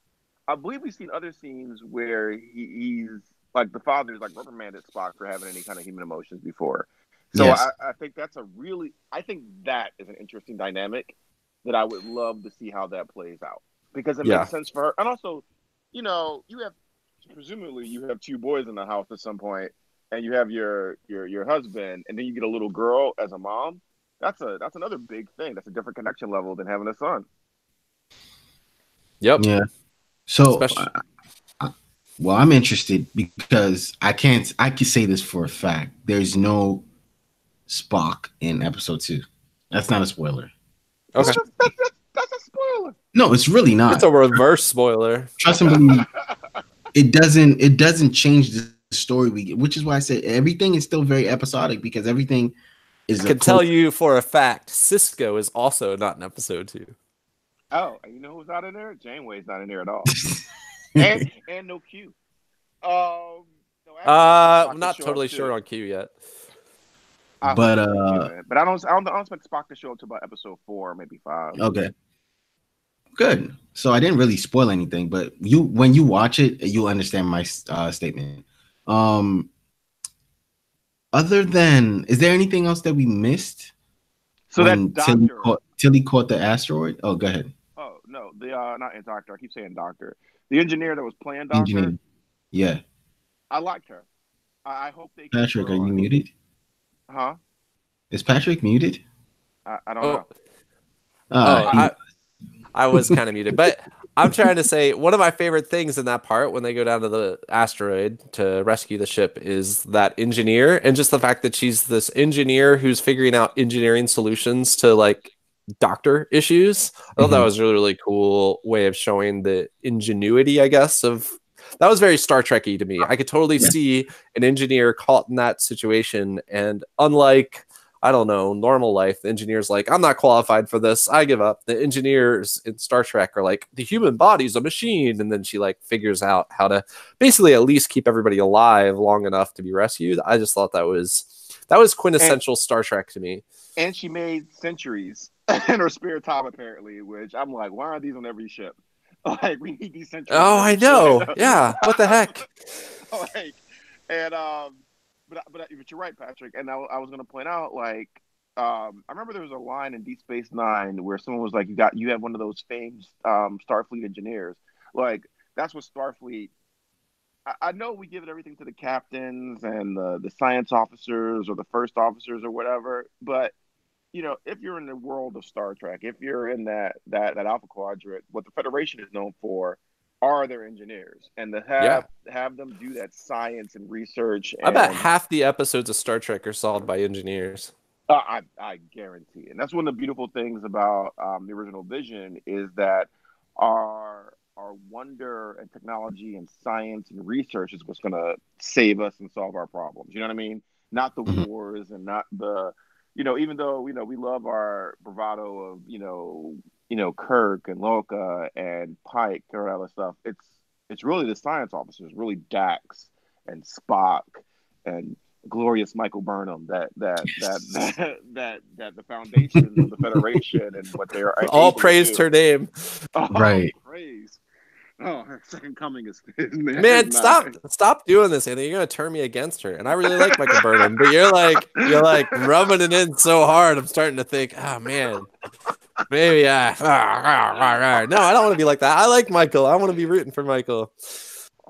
I believe we've seen other scenes where he's like the father's like reprimanded Spock for having any kind of human emotions before. So I think that is an interesting dynamic that I would love to see how that plays out because it makes sense for her. And also, presumably you have two boys in the house at some point, and you have your husband, and then you get a little girl as a mom. That's another big thing. That's a different connection level than having a son. Yep. Yeah. So, I'm interested because I can say this for a fact. There's no Spock in episode 2. That's not a spoiler. Okay. That's a spoiler. No, it's really not. It's a reverse spoiler. Trust me, it doesn't change the story we get, which is why I said everything is still very episodic because everything is. I can tell you for a fact, Cisco is also not in episode 2. Oh, you know who's not in there? Janeway's not in there at all. and no Q. I'm not totally sure on Q yet. But I don't expect Spock to show up to about episode 4, maybe 5. Okay. Good. So I didn't really spoil anything, but when you watch it, you'll understand my statement. Other than, is there anything else that we missed? So that Tilly caught the asteroid. Oh, go ahead. Oh no, the not doctor. I keep saying doctor. The engineer that was playing doctor. Engineer. Yeah. I liked her. I hope they. Patrick, are you muted? Huh? Is Patrick muted? I don't know. I was kind of muted, but I'm trying to say one of my favorite things in that part when they go down to the asteroid to rescue the ship is that engineer, and just the fact that she's this engineer who's figuring out engineering solutions to like doctor issues. I thought that was a really, really cool way of showing the ingenuity, I guess, of that was very Star Trek-y to me. I could totally see an engineer caught in that situation, and unlike, I don't know, normal life, the engineer's like, I'm not qualified for this, I give up. The engineers in Star Trek are like, the human body's a machine, and then she like figures out how to basically at least keep everybody alive long enough to be rescued. I just thought that was quintessential Star Trek to me. And she made centuries in her spare time, apparently, which I'm like, why aren't these on every ship? Like, we need these centuries. Oh, I know. Yeah. What the heck? Like, and but you're right, Patrick. And I was going to point out, like, I remember there was a line in Deep Space Nine where someone was like, you had one of those famed Starfleet engineers. Like, that's what Starfleet. I know we give it everything to the captains and the science officers or the first officers or whatever, but if you're in the world of Star Trek, if you're in that Alpha Quadrant, what the Federation is known for are their engineers, and to have them do that science and research. I bet half the episodes of Star Trek are solved by engineers. I guarantee it. And that's one of the beautiful things about the original Vision is that our wonder and technology and science and research is what's going to save us and solve our problems. You know what I mean? Not the wars and not the, even though, we love our bravado of, Kirk and Loka and Pike and all that other stuff. It's really the science officers, really Dax and Spock and glorious Michael Burnham that the foundation of the Federation and what they are all praised her name. Right. Praise. Oh, her second coming is man. Stop doing this, Anthony. You're gonna turn me against her. And I really like Michael Burnham, but you're like rubbing it in so hard. I'm starting to think, oh man, maybe no, I don't want to be like that. I like Michael. I want to be rooting for Michael.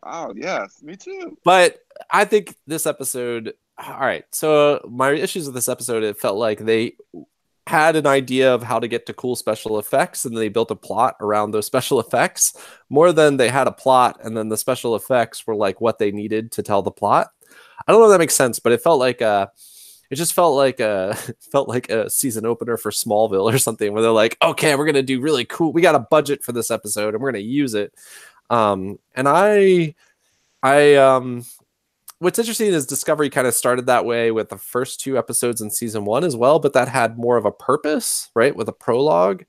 Oh yes, me too. But I think this episode. All right, so my issues with this episode, it felt like they had an idea of how to get to cool special effects, and they built a plot around those special effects more than they had a plot, and then the special effects were like what they needed to tell the plot. I don't know if that makes sense, but it felt like it just felt like a season opener for Smallville or something, where they're like, okay, we're gonna do really cool. We got a budget for this episode, and we're gonna use it. And what's interesting is Discovery kind of started that way with the first 2 episodes in season 1 as well, but that had more of a purpose, right? With a prologue.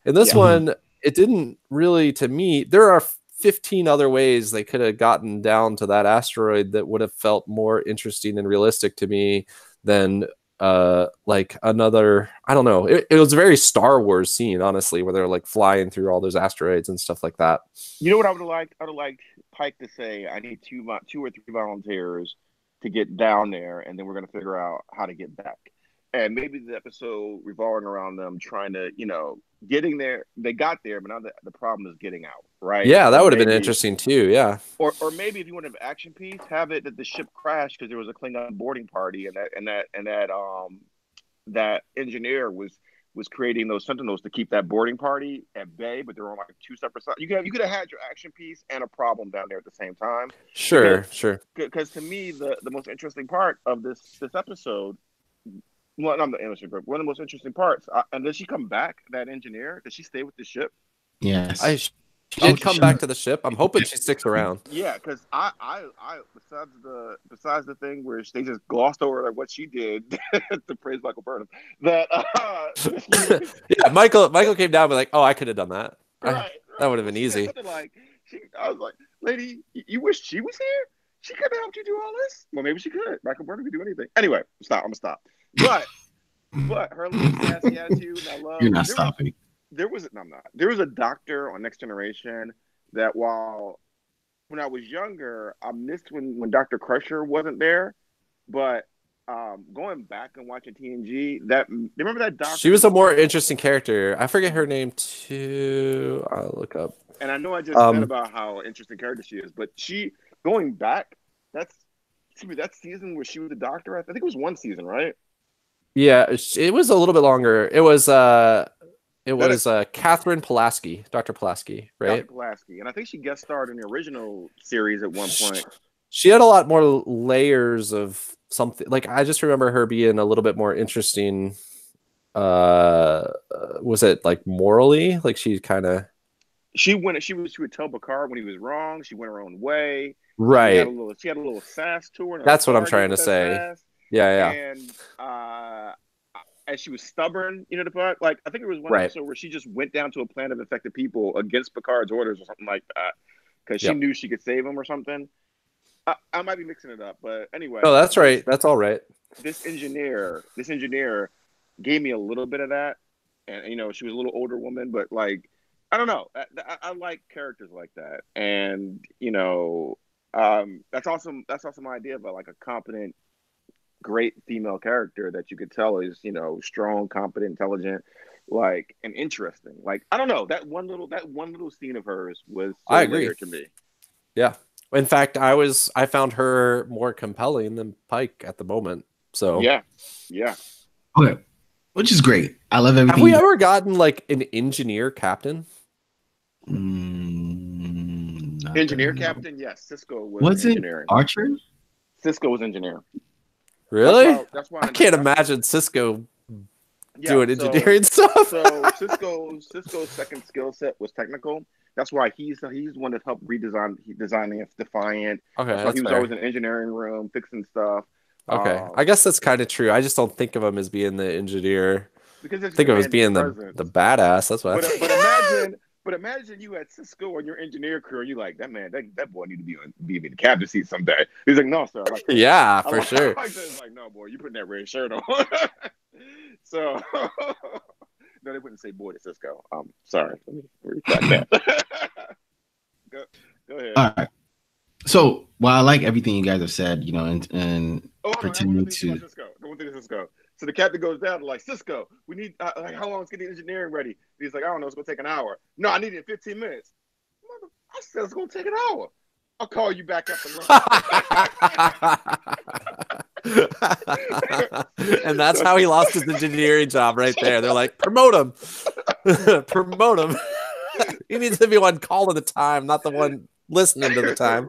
And this one, it didn't really, to me, there are 15 other ways they could have gotten down to that asteroid that would have felt more interesting and realistic to me than like another, I don't know. It was a very Star Wars scene, honestly, where they're like flying through all those asteroids and stuff like that. You know what I would have liked? I would have liked Pike to say, I need 2 or 3 volunteers to get down there, and then we're going to figure out how to get back. And maybe the episode revolving around them trying to, getting there. They got there, but now the problem is getting out, right? Yeah, that would have been interesting too, yeah. Or maybe if you want to have an action piece, have it that the ship crashed because there was a Klingon boarding party, and that engineer was creating those sentinels to keep that boarding party at bay, but they're on like 2 separate sides. You could have had your action piece and a problem down there at the same time. Sure. Because to me, the most interesting part of this episode, well, not the interesting part, one of the most interesting parts, and did she come back, that engineer? Did she stay with the ship? Yes. She did come back to the ship. I'm hoping she sticks around. Yeah, because I besides the thing where they just glossed over like what she did to praise Michael Burnham, that yeah, Michael came down and be like, oh, I could have done that. Right. That would have been easy. I was like, lady, you wish she was here? She could have helped you do all this. Well, maybe she could. Michael Burnham could do anything. Anyway, I'm gonna stop. But her little sassy attitude, I love. You're not stopping. There was a doctor on Next Generation that when I was younger, I missed when Dr. Crusher wasn't there. But going back and watching TNG, remember that doctor? She was a more interesting character. I forget her name too. I'll look up. And I know I just said about how interesting character she is, but going back, that season where she was the doctor, I think it was 1 season, right? Yeah, it was a little bit longer. It was Catherine Pulaski, Dr. Pulaski, right? Dr. Pulaski, and I think she guest starred in the original series at one point. She had a lot more layers of something. Like I just remember her being a little bit more interesting. Was it like morally? Like she kind of. She would tell Picard when he was wrong. She went her own way. Right. She had a little sass to her. That's what I'm trying to say. Sass. Yeah. And she was stubborn, to put like I think it was one episode where she just went down to a planet of infected people against Picard's orders or something like that because she knew she could save him or something. I might be mixing it up, but anyway. No, that's right. That's all right. This engineer gave me a little bit of that, and she was a little older woman, but like I don't know. I like characters like that, and that's also my idea of like a competent, great female character that you could tell is strong, competent, intelligent, like and interesting. Like I don't know, that one little scene of hers was so I agree to me. Yeah, in fact, I found her more compelling than Pike at the moment. So yeah. Okay, which is great. I love everything. Have we ever gotten like an engineer captain? Engineer captain, yes. Cisco was engineering. Archer? Cisco was engineer. Really? That's why I can't imagine Cisco doing engineering stuff. So Cisco's second skill set was technical. That's why he's the one that helped design the Defiant. Okay, that's why he was always in the engineering room fixing stuff. Okay, I guess that's kind of true. I just don't think of him as being the engineer. Because I think of him as being the badass. That's what. But imagine you had Cisco on your engineer crew, and you like that man. That boy need to be in the captain seat someday. He's like, no, sir. Like, yeah, for sure. It's like, no, boy, you putting that red shirt on. So, no, they wouldn't say boy to Cisco. Sorry, let me retract that. Go ahead. All right. So, while I like everything you guys have said, and pretending to. Cisco. So the captain goes down like, Cisco, we need like how long is getting engineering ready? He's like, I don't know, it's gonna take an hour. No, I need it in 15 minutes. I said it's gonna take an hour. I'll call you back after lunch. And that's how he lost his engineering job right there. They're like, promote him. Promote him. He needs to be one calling the time, not the one listening to the time.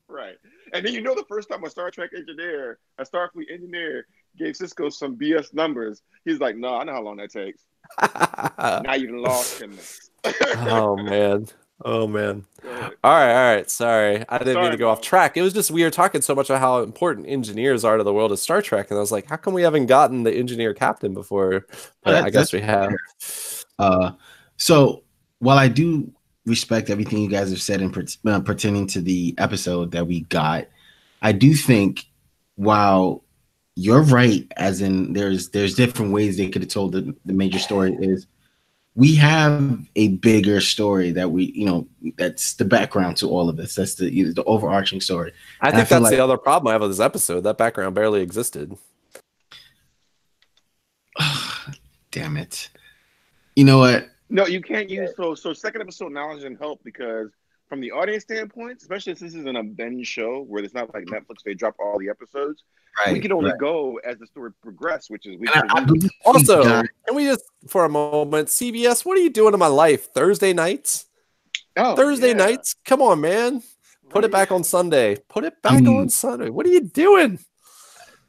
Right. And then the first time a Star Trek engineer, a Starfleet engineer, gave Cisco some BS numbers, he's like, no, I know how long that takes. Now you've lost him. Oh, man. All right. Sorry. I didn't mean to go off track. It was just we were talking so much about how important engineers are to the world of Star Trek. And I was like, how come we haven't gotten the engineer captain before? But I guess we have. So while I do respect everything you guys have said in pertaining to the episode that we got, I do think while you're right, as in there's different ways they could have told the major story, is we have a bigger story that that's the background to all of this. That's the overarching story. I think that's the other problem I have with this episode. That background barely existed. Damn it. You know what? No, you can't use so second episode knowledge and help, because from the audience standpoint, especially since this isn't a binge show where it's not like Netflix, they drop all the episodes. We can only go as the story progresses, which is also. Can we just for a moment, CBS? What are you doing in my life? Thursday nights? Thursday nights? Come on, man! Put it back on Sunday. Put it back on Sunday. What are you doing?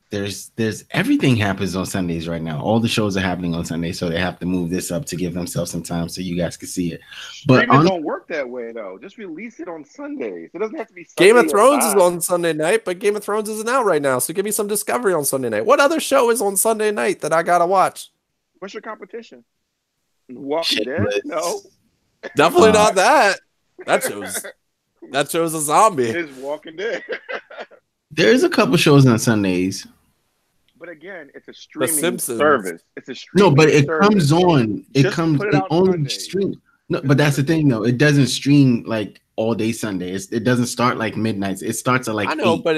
There's everything happens on Sundays right now. All the shows are happening on Sundays, so they have to move this up to give themselves some time so you guys can see it. But it don't work that way though. Just release it on Sundays. It doesn't have to be Sunday. Game of Thrones is on Sunday night, but Game of Thrones isn't out right now. So give me some Discovery on Sunday night. What other show is on Sunday night that I gotta watch? What's your competition? Walking Dead? No, definitely not that. That show's a zombie. It is Walking Dead. There's a couple shows on Sundays. But again, it's a streaming service. It's a streaming No, but it service. comes on. It only stream. No, but that's the thing though. It doesn't stream like all day Sunday. It doesn't start like midnight. It starts at like 8. But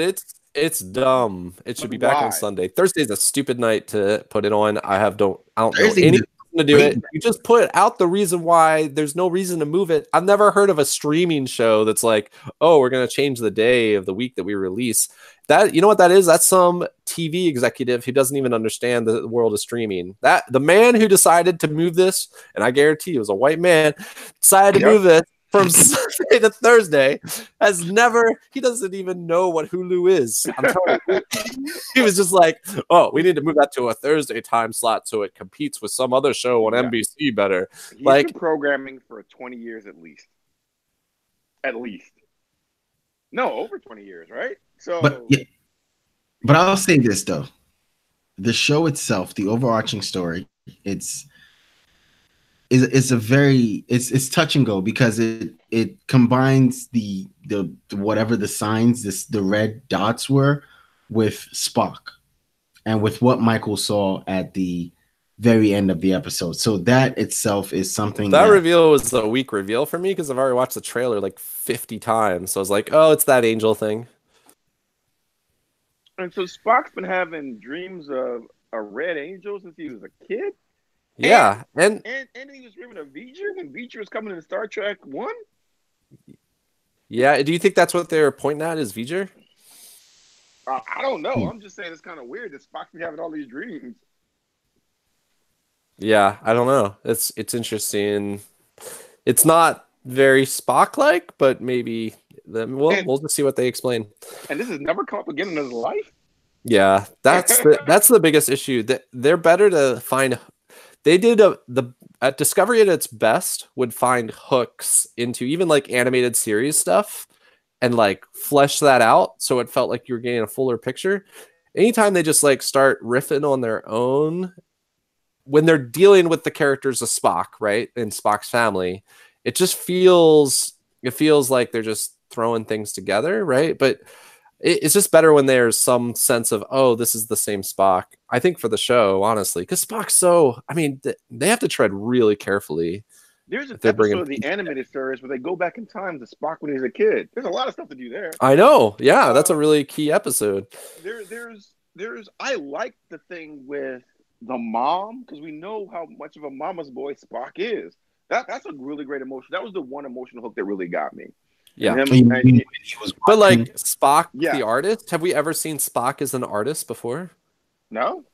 it's dumb. It should be back on Sunday. Thursday's a stupid night to put it on. I don't know anything to do it. You just put out the reason why. There's no reason to move it. I've never heard of a streaming show that's like, oh, we're gonna change the day of the week that we release. That, you know what that is? That's some TV executive who doesn't even understand the world of streaming. That the man who decided to move this, and I guarantee it was a white man, decided to move it from Sunday to Thursday, he doesn't even know what Hulu is. I'm telling you. He was just like, oh, we need to move that to a Thursday time slot so it competes with some other show on NBC better. He's been programming for 20 years at least. At least. No, over 20 years, right? So, but I'll say this though, the show itself, the overarching story, it's touch and go, because it combines the whatever the signs, the red dots were, with Spock, and with what Michael saw at the very end of the episode. So that itself is something. That reveal was a weak reveal for me because I've already watched the trailer like 50 times. So I was like, oh, it's that angel thing. And so Spock's been having dreams of a red angel since he was a kid. Yeah, and he was dreaming of V'ger when V'ger was coming in Star Trek 1. Yeah, do you think that's what they're pointing at, is V'ger? I don't know. I'm just saying it's kind of weird that Spock's been having all these dreams. Yeah, I don't know. It's interesting. It's not very Spock-like, but maybe we'll just see what they explain. And this has never come up again in his life. Yeah, that's the biggest issue. They're better to find. They did at Discovery at its best would find hooks into even like animated series stuff and like flesh that out so it felt like you were getting a fuller picture. Anytime they just like start riffing on their own when they're dealing with the characters of Spock, right, and Spock's family, it feels like they're just throwing things together, right? But it's just better when there's some sense of, oh, this is the same Spock. I think for the show, honestly, because Spock's they have to tread really carefully. There's an episode of the animated series where they go back in time to Spock when he was a kid. There's a lot of stuff to do there. I know. Yeah, that's a really key episode. I like the thing with the mom, because we know how much of a mama's boy Spock is. That's a really great emotion. That was the one emotional hook that really got me. Yeah. But like Spock, the artist, have we ever seen Spock as an artist before? No.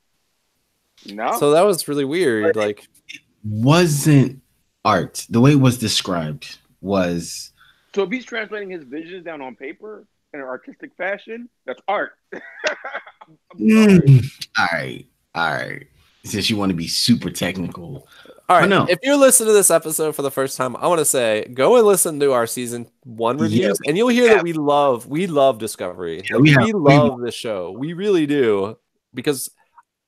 No. So that was really weird. Like, wasn't art. The way it was described was. So if he's translating his visions down on paper in an artistic fashion, that's art. All right. Since you want to be super technical. All right. No. If you're listening to this episode for the first time, I want to say go and listen to our season 1 reviews, and you'll hear that we love Discovery. Yeah, we love the show. We really do, because,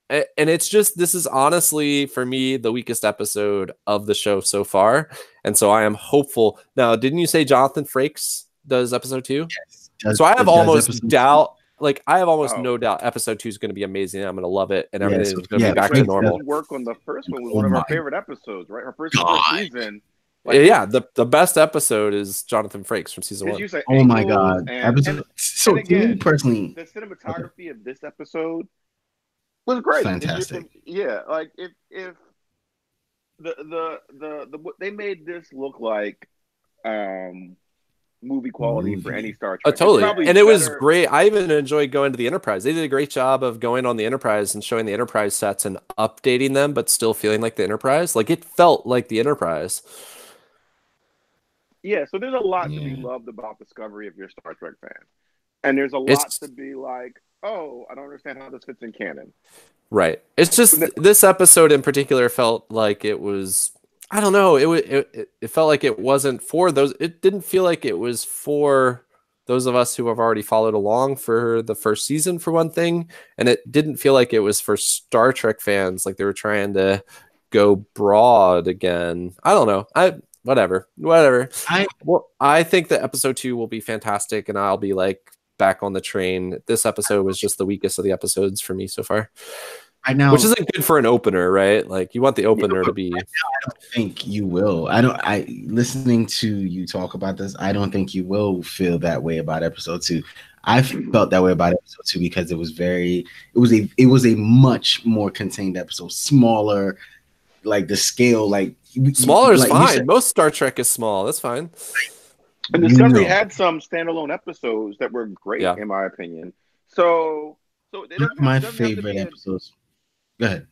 and it's just, this is honestly for me the weakest episode of the show so far, and so I am hopeful. Now, didn't you say Jonathan Frakes does episode 2? Yes. So I have almost doubt. Like, I have almost no doubt episode 2 is going to be amazing. I'm going to love it, and everything is going to be back to normal. Work on the first one was one of our favorite episodes, right? Our first season. Like, yeah, the best episode is Jonathan Frakes from season 1. Oh my god! So to me personally, the cinematography of this episode was great. Fantastic. Yeah, like if they made this look like movie quality for any Star Trek. Totally. And it was great. I even enjoyed going to the Enterprise. They did a great job of going on the Enterprise and showing the Enterprise sets and updating them, but still feeling like the Enterprise. Like, it felt like the Enterprise. Yeah, so there's a lot to be loved about Discovery if you're a Star Trek fan. And there's a lot to be like, oh, I don't understand how this fits in canon. Right. It's just this episode in particular felt like it was, I don't know. It felt like it wasn't for those. It didn't feel like it was for those of us who have already followed along for the first season, for one thing, and it didn't feel like it was for Star Trek fans. Like they were trying to go broad again. I don't know. Whatever. I think that episode 2 will be fantastic, and I'll be like back on the train. This episode was just the weakest of the episodes for me so far. I know, which isn't good for an opener, right? Like, you want the opener to be. I don't think you will. Listening to you talk about this, I don't think you will feel that way about episode 2. I felt that way about episode 2 because it was a much more contained episode, smaller, like the scale, like smaller is fine. Most Star Trek is small. That's fine. And Discovery had some standalone episodes that were great, in my opinion. So my favorite episodes. Go ahead.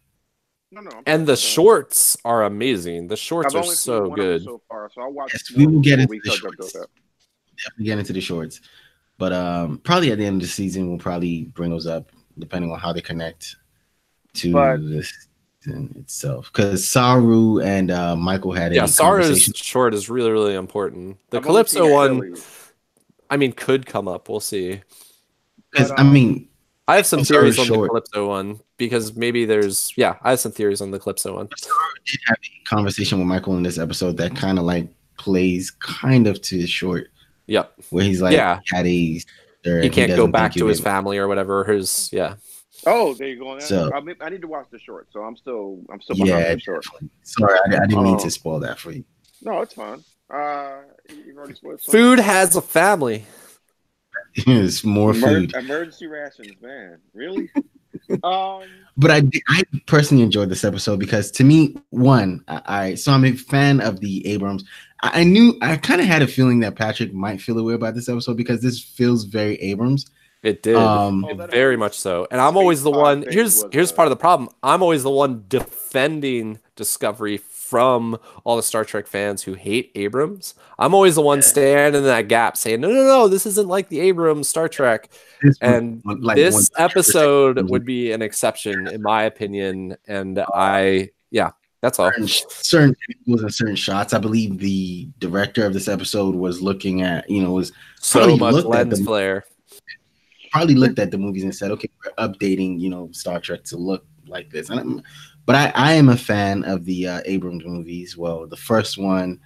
No. And the shorts are amazing. The shorts are so good. So far, so I'll watch. Yes, we will get into the shorts. Definitely get into the shorts, but probably at the end of the season we'll probably bring those up, depending on how they connect to this itself. Because Saru and Michael had a Saru's short is really, really important. The Calypso one, I mean, could come up. We'll see. Because I have some theories on the Calypso one, because maybe there's I have some theories on the Calypso one. I did have a conversation with Michael in this episode that kind of like plays kind of to his short. Yep. Where he's like he can't go back to his family or whatever. Oh, there you go. So I need to watch the short. So I'm still behind the short. Sorry, I didn't mean to spoil that for you. No, it's fine. You've already spoiled something. Food has a family. It's more food. Emergency rations, man. Really? But I personally enjoyed this episode because, to me, one, so I'm a fan of the Abrams. I kind of had a feeling that Patrick might feel a way about this episode because this feels very Abrams. It did, very much so. And I'm always the one. Here's part of the problem. I'm always the one defending Discovery from all the Star Trek fans who hate Abrams. I'm always the one standing in that gap saying, no, this isn't like the Abrams Star Trek. This episode would be an exception, in my opinion. And that's all. Certain angles and certain shots. I believe the director of this episode was looking at, was so much lens flare. Probably looked at the movies and said, okay, we're updating, Star Trek to look like this. But I am a fan of the Abrams movies. Well, the first one,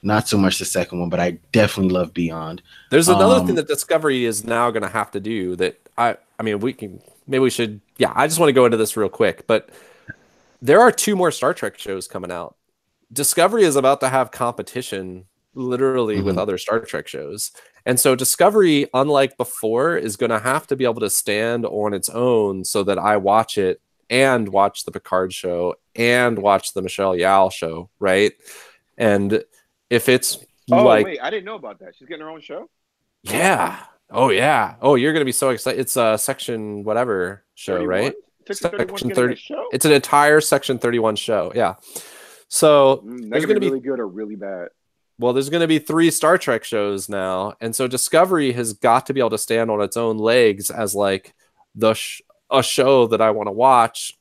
not so much the second one, but I definitely love Beyond. There's another thing that Discovery is now going to have to do that I just want to go into this real quick, but there are 2 more Star Trek shows coming out. Discovery is about to have competition literally with other Star Trek shows. And so Discovery, unlike before, is going to have to be able to stand on its own so that I watch it and watch the Picard show and watch the Michelle Yeoh show, right? And if it's wait, I didn't know about that. She's getting her own show? Yeah. Oh, yeah. Oh, you're going to be so excited. It's a section whatever show, 31? Right? Section 30. Show? It's an entire Section 31 show. Yeah. So there's going to be really good or really bad. Well, there's going to be 3 Star Trek shows now, and so Discovery has got to be able to stand on its own legs as like a show that I want to watch.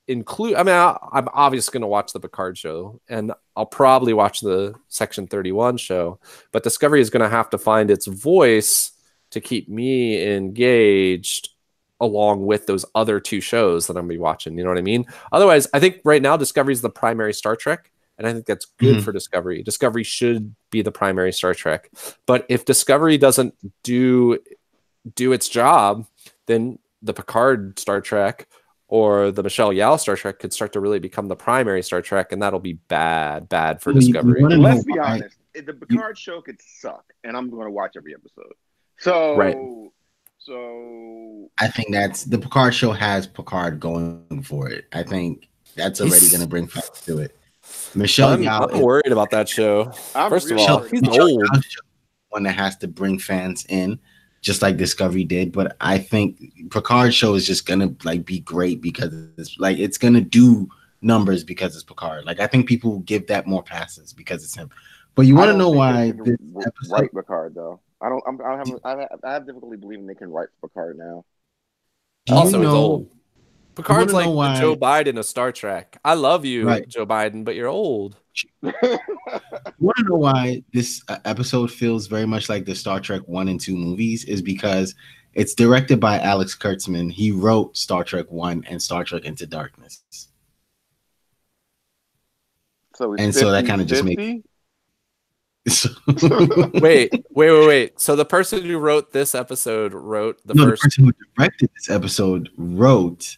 I'm obviously going to watch the Picard show, and I'll probably watch the Section 31 show. But Discovery is going to have to find its voice to keep me engaged, along with those other 2 shows that I'm going to be watching. You know what I mean? Otherwise, I think right now Discovery is the primary Star Trek. And I think that's good for Discovery. Discovery should be the primary Star Trek. But if Discovery doesn't do its job, then the Picard Star Trek or the Michelle Yeoh Star Trek could start to really become the primary Star Trek, and that'll be bad for Discovery. Let's be honest. The Picard show could suck, and I'm going to watch every episode. So I think that's the Picard show has Picard going for it. I think that's already going to bring facts to it. Michelle Yeoh, I'm worried about that show. First of all, he's old. One that has to bring fans in, just like Discovery did. But I think Picard show is just gonna like be great because it's gonna do numbers because it's Picard. Like I think people give that more passes because it's him. But you want to know why this episode... write Picard though? I have difficulty believing they can write Picard now. Also, he's old. Picard's like Joe Biden of Star Trek. I love you, right, Joe Biden, but you're old. You want to know why this episode feels very much like the Star Trek 1 and 2 movies is because it's directed by Alex Kurtzman. He wrote Star Trek 1 and Star Trek Into Darkness. So that kind of just makes... Wait. So the person who wrote this episode wrote the person who directed this episode wrote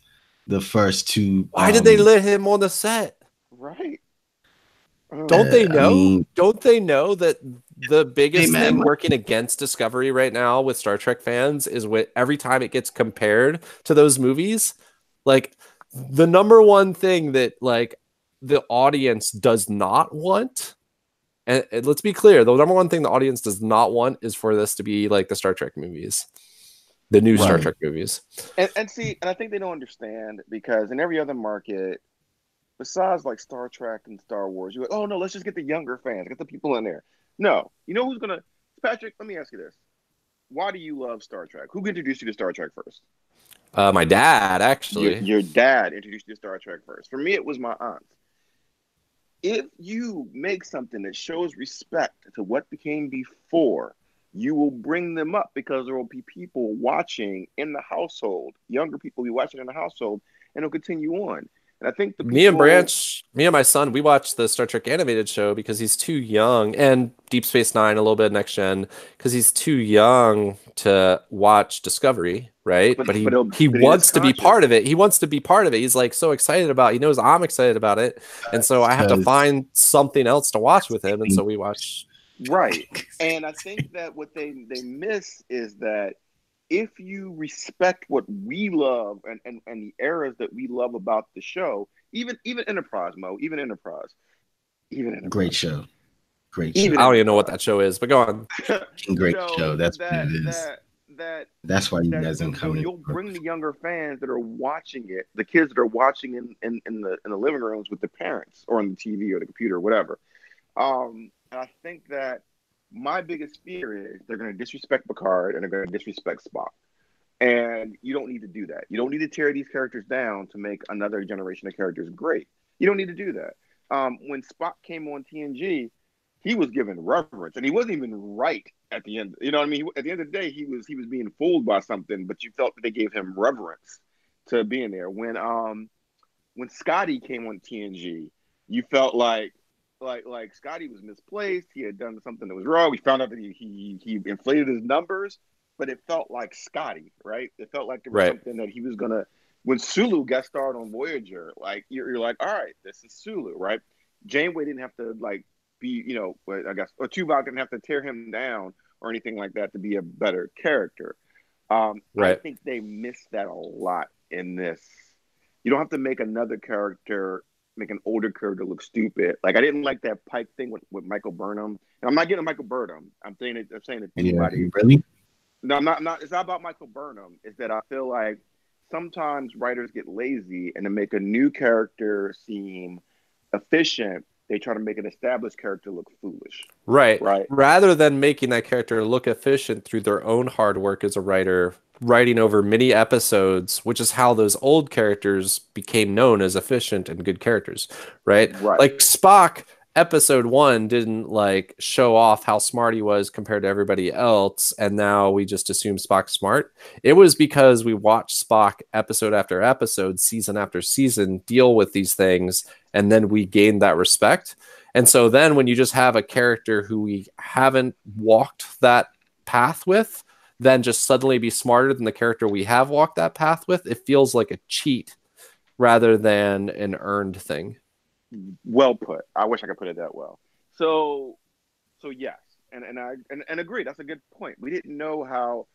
the first 2. Why did they let him on the set? Right. Don't they know? Don't they know that the biggest thing working against Discovery right now with Star Trek fans is every time it gets compared to those movies, like the number one thing that like the audience does not want, and let's be clear, the number one thing the audience does not want is for this to be like the Star Trek movies. The new Star Trek movies. And I think they don't understand because in every other market, besides like Star Trek and Star Wars, you're like, oh no, let's just get the younger fans, get the people in there. No. You know who's gonna Patrick, let me ask you this. Why do you love Star Trek? Who introduced you to Star Trek first? My dad, actually. Your dad introduced you to Star Trek first. For me, it was my aunt. If you make something that shows respect to what became before, you will bring them up because there will be people watching in the household, younger people will be watching in the household, and it'll continue on. And I think me and my son, we watched the Star Trek animated show because he's too young, and Deep Space Nine, a little bit of Next Gen, because he's too young to watch Discovery, right? But he wants to be part of it. He wants to be part of it. He's like so excited about it. He knows I'm excited about it. And so I have to find something else to watch with him. And so we watch. Right. And I think that what they miss is that if you respect what we love and the eras that we love about the show, even Enterprise, Great show. I don't even know what that show is, but go on. Great show. That's what it is. That's why you guys don't come in. You'll bring the younger fans that are watching it, the kids that are watching in the living rooms with the parents or on the TV or the computer or whatever. And I think that my biggest fear is they're going to disrespect Picard and they're going to disrespect Spock. And you don't need to do that. You don't need to tear these characters down to make another generation of characters great. You don't need to do that. When Spock came on TNG, he was given reverence, and he wasn't even right at the end. You know what I mean? At the end of the day, he was being fooled by something, but you felt that they gave him reverence to being there. When Scotty came on TNG, you felt like Scotty was misplaced. He had done something that was wrong. We found out that he inflated his numbers, but it felt like Scotty, right? It felt like there was something that he was gonna. When Sulu got started on Voyager, like you're like, all right, this is Sulu, right? Janeway didn't have to be, I guess, or Tuvok didn't have to tear him down or anything like that to be a better character. I think they missed that a lot in this. You don't have to make another character. Make an older character look stupid. Like I didn't like that Pike thing with Michael Burnham. And I'm not getting Michael Burnham. I'm saying it anybody. Really? No, I'm not. It's not about Michael Burnham. It's that I feel like sometimes writers get lazy and to make a new character seem efficient, they try to make an established character look foolish. Right. Right. Rather than making that character look efficient through their own hard work as a writer, writing over many episodes, which is how those old characters became known as efficient and good characters, right? Right. Like Spock, episode 1 didn't like show off how smart he was compared to everybody else, and now we just assume Spock's smart. It was because we watched Spock episode after episode, season after season, deal with these things, and then we gained that respect. And so then when you just have a character who we haven't walked that path with, then just suddenly be smarter than the character we have walked that path with, it feels like a cheat rather than an earned thing. Well put. I wish I could put it that well. So yes, and I agree. That's a good point. We didn't know how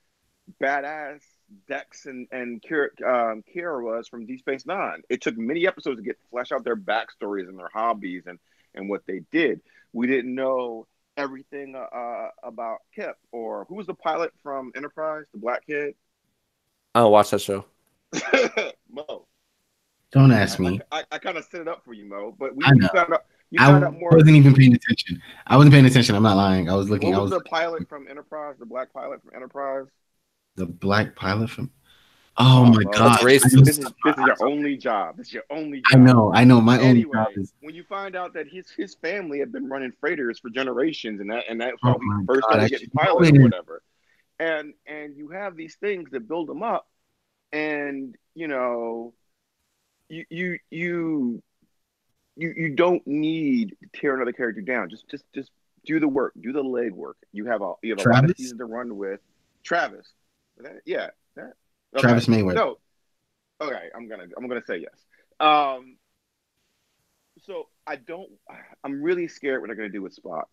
badass Dex and Kira was from Deep Space Nine. It took many episodes to get flesh out their backstories and their hobbies and what they did. We didn't know everything about Kip, or who was the pilot from Enterprise, the black kid. I don't watch that show. Mo. Don't ask me. I kind of set it up for you, Mo. But you found out more. I wasn't even paying attention. I wasn't paying attention. I'm not lying. I was looking. What was the pilot from Enterprise? The black pilot from Enterprise? The black pilot from... Oh my God. This is your only job. This is your only job. I know. My only job is... When you find out that his family had been running freighters for generations, and that's how he first started getting piloted or whatever. And you have these things that build them up, and you know, you don't need to tear another character down. Just do the work, do the leg work. You have a lot of seasons to run with. Travis. Travis Mayweather. No. Okay, I'm gonna say yes. So I'm really scared what they're gonna do with Spock.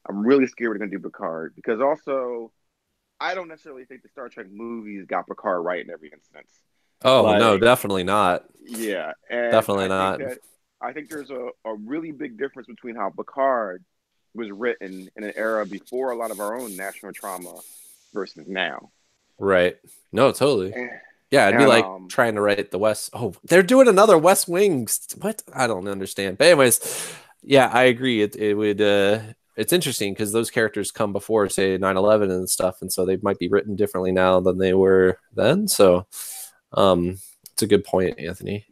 I'm really scared what they're gonna do with Picard, because also I don't necessarily think the Star Trek movies got Picard right in every instance. Oh, no, definitely not. Yeah, and definitely not. I think there's a really big difference between how Picard was written in an era before a lot of our own national trauma versus now. Right. No, totally. Yeah, it'd be like trying to write the West. Oh, they're doing another West Wing. What? I don't understand. But anyways, yeah, I agree. It would. It's interesting because those characters come before, say, 9/11 and stuff, and so they might be written differently now than they were then. So, it's a good point, Anthony.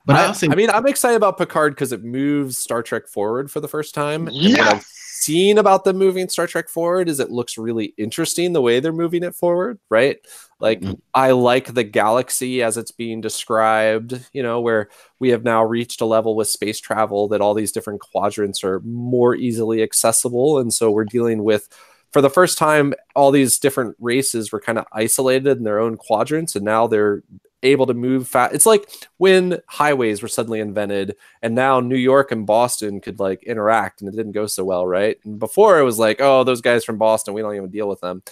But I mean, I'm excited about Picard because it moves Star Trek forward for the first time. Yes! And what I've seen about them moving Star Trek forward is it looks really interesting the way they're moving it forward, right? Like, I like the galaxy as it's being described, you know, where we have now reached a level with space travel that all these different quadrants are more easily accessible. And so we're dealing with, for the first time, all these different races were kind of isolated in their own quadrants, and now they're able to move fast. It's like when highways were suddenly invented, and now New York and Boston could like interact, and it didn't go so well, right? And before it was like, oh, those guys from Boston, we don't even deal with them.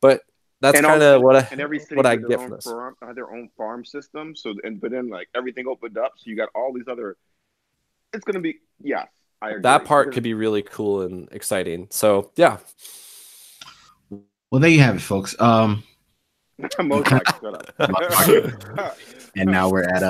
But that's kind of what I get from this. Their own farm system. But then like everything opened up, so you got all these other. It's gonna be I agree. That part could be really cool and exciting. So yeah. Well, there you have it, folks. Most likely, shut up. And now we're at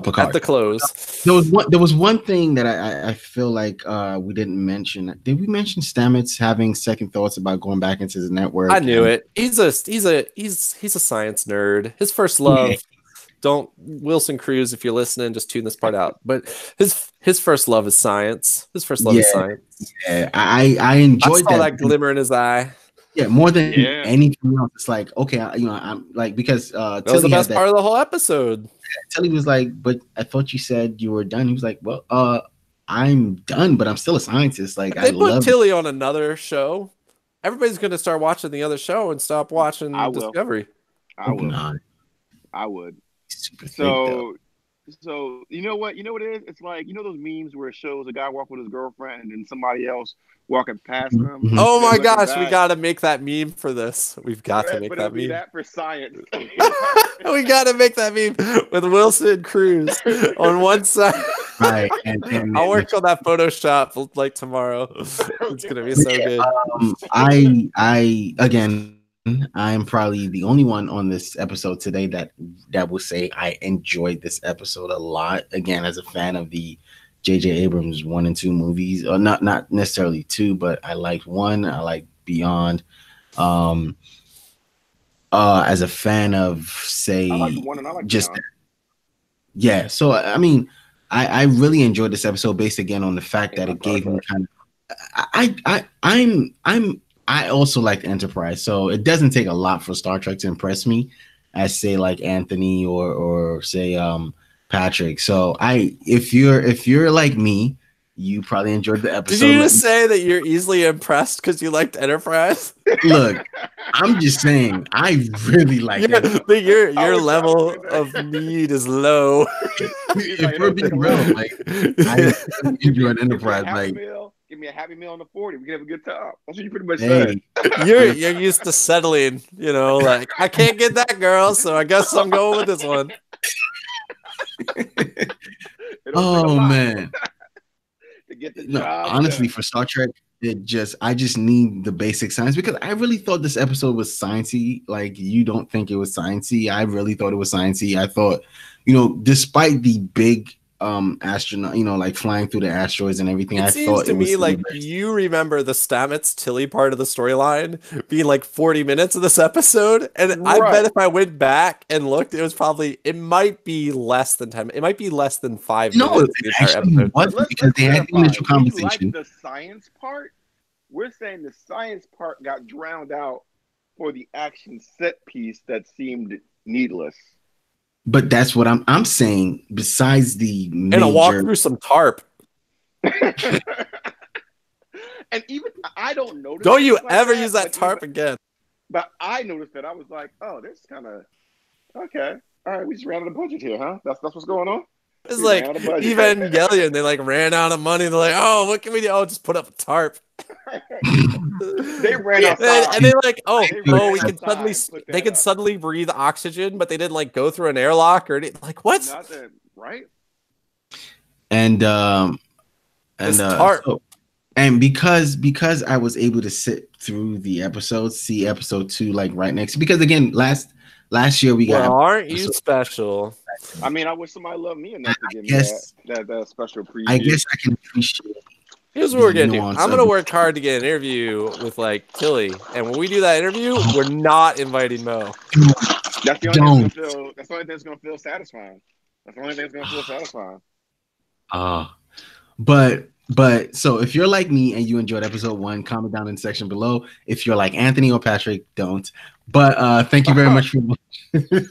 Picard. At the close. There was one thing that I feel like we didn't mention. Did we mention Stamets having second thoughts about going back into the network? I knew it. He's a science nerd. His first love. Don't Wilson Cruz, if you're listening, just tune this part out. But his first love is science. His first love is science. Yeah, I enjoyed I saw that glimmer in his eye. Yeah, more than anything else. It's like, okay, I'm like, because that was the best part of the whole episode. Tilly was like, but I thought you said you were done. He was like, well, I'm done, but I'm still a scientist. Like, if they put Tilly on another show, everybody's going to start watching the other show and stop watching Discovery. I would. Super So you know what it is? It's like, you know those memes where it shows a guy walk with his girlfriend and then somebody else walking past them. Oh my gosh, we got to make that meme for this. We've got to make that meme. That for science. We got to make that meme with Wilson Cruz on one side. Right, and I'll work on that Photoshop like tomorrow. It's gonna be so good. I again, I'm probably the only one on this episode today that will say I enjoyed this episode a lot. Again, as a fan of the J.J. Abrams 1 and 2 movies, or not necessarily 2, but I liked 1. I like Beyond. As a fan of, say, I like 1 and I like just Beyond. Yeah. So I mean, I really enjoyed this episode based again on the fact that it gave me kind of. I also like the Enterprise, so it doesn't take a lot for Star Trek to impress me, as say like Anthony or say Patrick. So if you're like me, you probably enjoyed the episode. Did you just say that you're easily impressed because you liked Enterprise? Look, I'm just saying, I really like it. Your level of need is low. If we're being real, like I enjoyed Enterprise. Give me a Happy Meal on the 40. We can have a good time. That's what you pretty much said. You're used to settling, like I can't get that girl, so I guess I'm going with this one. Oh man. To get the job honestly, for Star Trek, I just need the basic science, because I really thought this episode was sciencey. Like, you don't think it was sciencey? I really thought it was sciencey. I thought, despite the big astronaut, like flying through the asteroids and everything, it seems to me like you remember the Stamets Tilly part of the storyline being like 40 minutes of this episode, and right. I bet if I went back and looked, it might be less than 10. It might be less than 5 minutes. No, it actually wasn't, because they had the initial conversation. Like the science part, we're saying the science part got drowned out for the action set piece that seemed needless. But that's what I'm saying. Besides the and a walk through some tarp. And even I don't notice. Don't you ever use that tarp again? But I noticed that. I was like, oh, this is kind of okay. All right, we just ran out of budget here, huh? That's what's going on. It's like Evangelion. They like ran out of money. They're like, oh, what can we do? Oh, just put up a tarp. They ran outside. And they're like, we can suddenly they can suddenly breathe oxygen, but they didn't like go through an airlock or anything. Like, what? Nothing, right? And tarp. And because I was able to sit through the episodes, see episode 2 like right next, because again, last year we got. Well, aren't you special? I mean, I wish somebody loved me enough to give me that special preview. I guess I can appreciate. Here's what we're gonna do. I'm gonna work hard to get an interview with like Tilly, and when we do that interview, we're not inviting Mo. That's the only thing that's gonna feel satisfying. But so if you're like me and you enjoyed episode 1, comment down in the section below. If you're like Anthony or Patrick, don't. But thank you very much for watching.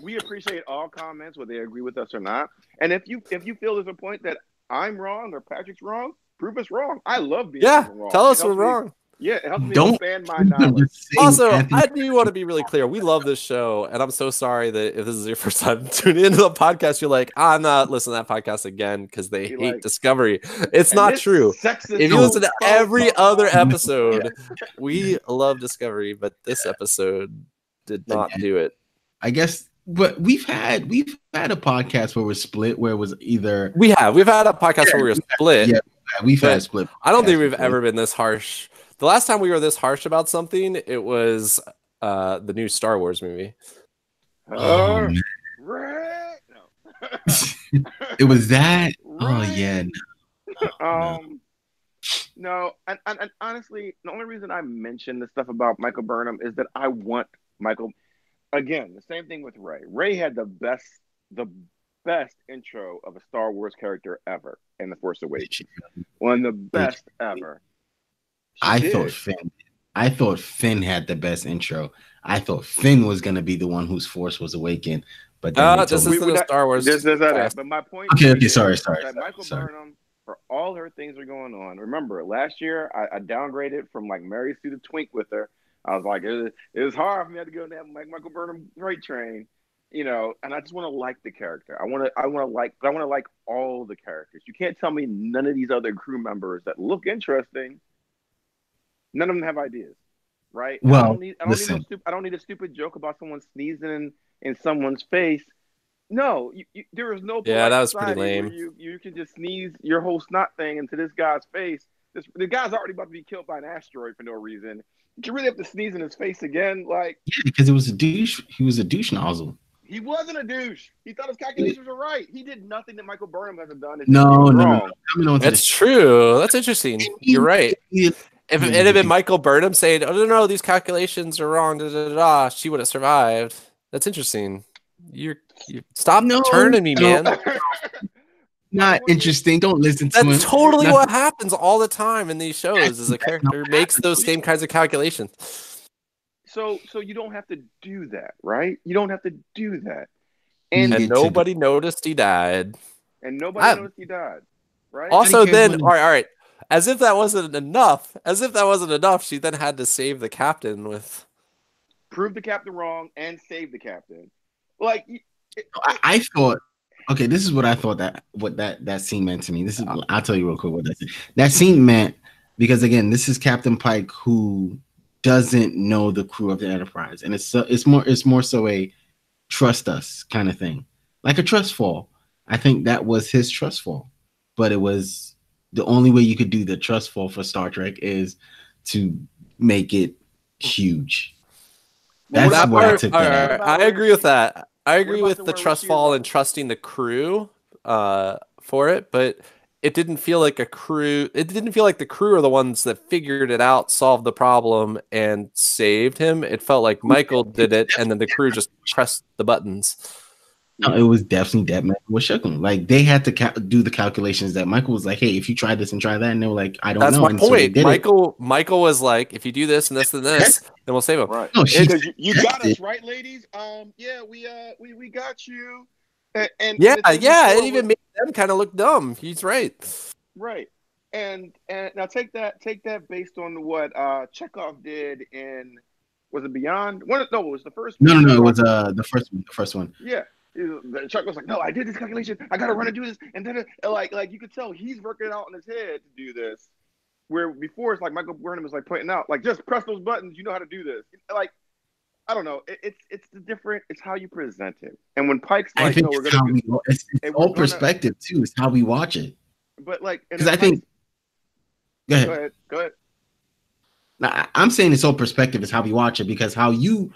We appreciate all comments, whether they agree with us or not. And if you feel there's a point that I'm wrong or Patrick's wrong, prove us wrong. I love being wrong. Tell us we're wrong. Yeah, it helps me expand my knowledge. Also, I do want to be really clear. We love this show, and I'm so sorry that if this is your first time tuning into the podcast, you're like, I'm not listening to that podcast again because they hate Discovery. It's not true. If you listen to every other episode, we love Discovery, but this episode did not do it. I guess, but we've had a podcast where we're split, where it was either we've had a podcast where we were split. Yeah, we've had a split. I don't think we've ever been this harsh. The last time we were this harsh about something, it was the new Star Wars movie. Right. No. It was that. Right. Oh yeah. No. And honestly, the only reason I mention this stuff about Michael Burnham is that I want Michael. Again, the same thing with Rey. Rey had the best intro of a Star Wars character ever in The Force Awakens. One of the best ever. I thought Finn had the best intro. I thought Finn was gonna be the one whose force was awakened. But this is the Star Wars. But my point. Okay. Sorry. Michael Burnham, for all her things are going on. Remember, last year I downgraded from like Mary Sue the Twink with her. I was like, it was hard for me to go to that Michael Burnham freight train, And I just want to like the character. I want to like all the characters. You can't tell me none of these other crew members that look interesting. None of them have ideas, right? Well, I don't need a stupid joke about someone sneezing in someone's face. No, there is no. Yeah, that was pretty lame. You can just sneeze your whole snot thing into this guy's face, The guy's already about to be killed by an asteroid for no reason. Did you really have to sneeze in his face again? Like, yeah, because it was a douche. He was a douche nozzle. He wasn't a douche. He thought his calculations were right. He did nothing that Michael Burnham hasn't done. No. That's true. That's interesting. You're right. If it had been Michael Burnham saying, "Oh no, these calculations are wrong," she would have survived. That's interesting. You stop turning me, man. Not interesting. Don't listen to him. That's totally what happens all the time in these shows. Is a character makes those same kinds of calculations. So you don't have to do that, right? You don't have to do that. And nobody noticed he died. And nobody noticed he died, right? Also, then, all right. As if that wasn't enough. She then had to save the captain with prove the captain wrong and save the captain. Like, I thought. Okay, this is what I thought that scene meant to me. I'll tell you real quick what that scene meant, because again, this is Captain Pike who doesn't know the crew of the Enterprise, and it's more so a trust us kind of thing, like a trust fall. I think that was his trust fall, but it was the only way you could do the trust fall for Star Trek is to make it huge. That's where I took that. I agree with that. I agree with the trust fall and trusting the crew for it, but it didn't feel like a crew. It didn't feel like the crew are the ones that figured it out, solved the problem, and saved him. It felt like Michael did it, and then the crew just pressed the buttons. No, it was definitely that Michael was shook him. Like, they had to do the calculations that Michael was like, "Hey, if you try this and try that," and they were like, "I don't know." That's my point. Michael was like, "If you do this and this and this, then we'll save him." Right? No, because you got us right, ladies. Yeah, we got you. And it even made them kind of look dumb. He's right. Right. And now take that based on what Chekhov did in, was it Beyond? No, it was the first one. No, it was the first one. Yeah. Chuck was like, "No, I did this calculation. I gotta run and do this." And then like you could tell he's working it out in his head to do this. Where before it's like Michael Burnham was like pointing out, like, just press those buttons, you know how to do this. Like, I don't know. It's different. It's how you present it. And when Pike's like, I think it's all perspective too. It's how we watch it. But like, because I think. Go ahead. Now, I'm saying it's all perspective. Is how we watch it, because how you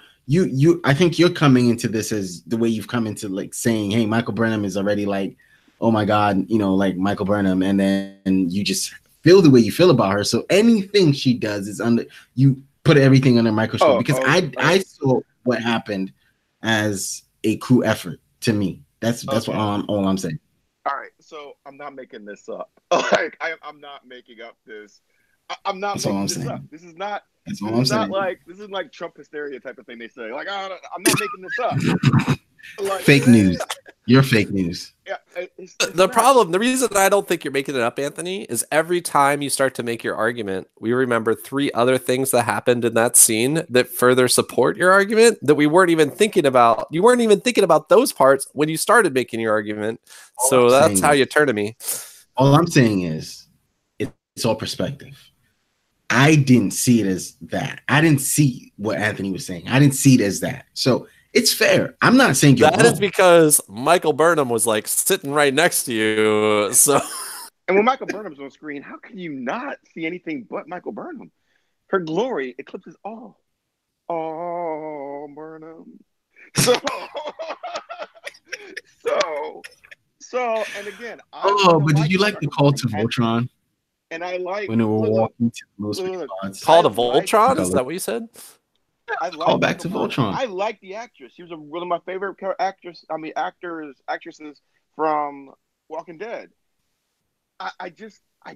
I think you're coming into this as the way you've come into, like, saying, "Hey, Michael Burnham is already like, oh my God, like Michael Burnham," and then you just feel the way you feel about her. So anything she does is you put everything under a microscope, because I saw what happened as a crew effort to me. That's what all I'm saying. All right, so I'm not making this up. Like, I'm not making up this. I'm not making this up. This is not. This is like Trump hysteria type of thing they say. Like, I'm not making this up. Like, fake news. You're fake news. Yeah. The reason I don't think you're making it up, Anthony, is every time you start to make your argument, we remember 3 other things that happened in that scene that further support your argument that we weren't even thinking about. You weren't even thinking about those parts when you started making your argument. So that's how you turn to me. All I'm saying is it's all perspective. I didn't see it as that. I didn't see what Anthony was saying. I didn't see it as that. So it's fair. I'm not saying you're wrong. That is because Michael Burnham was like sitting right next to you. So, and when Michael Burnham's on screen, how can you not see anything but Michael Burnham? Her glory eclipses all. Oh, Burnham. So, and again. But did you like the call to Voltron? And I like when we were walking to most call to Voltron. Is that what you said? Call back to Voltron. I like the actress. She was one of my favorite actresses from Walking Dead. I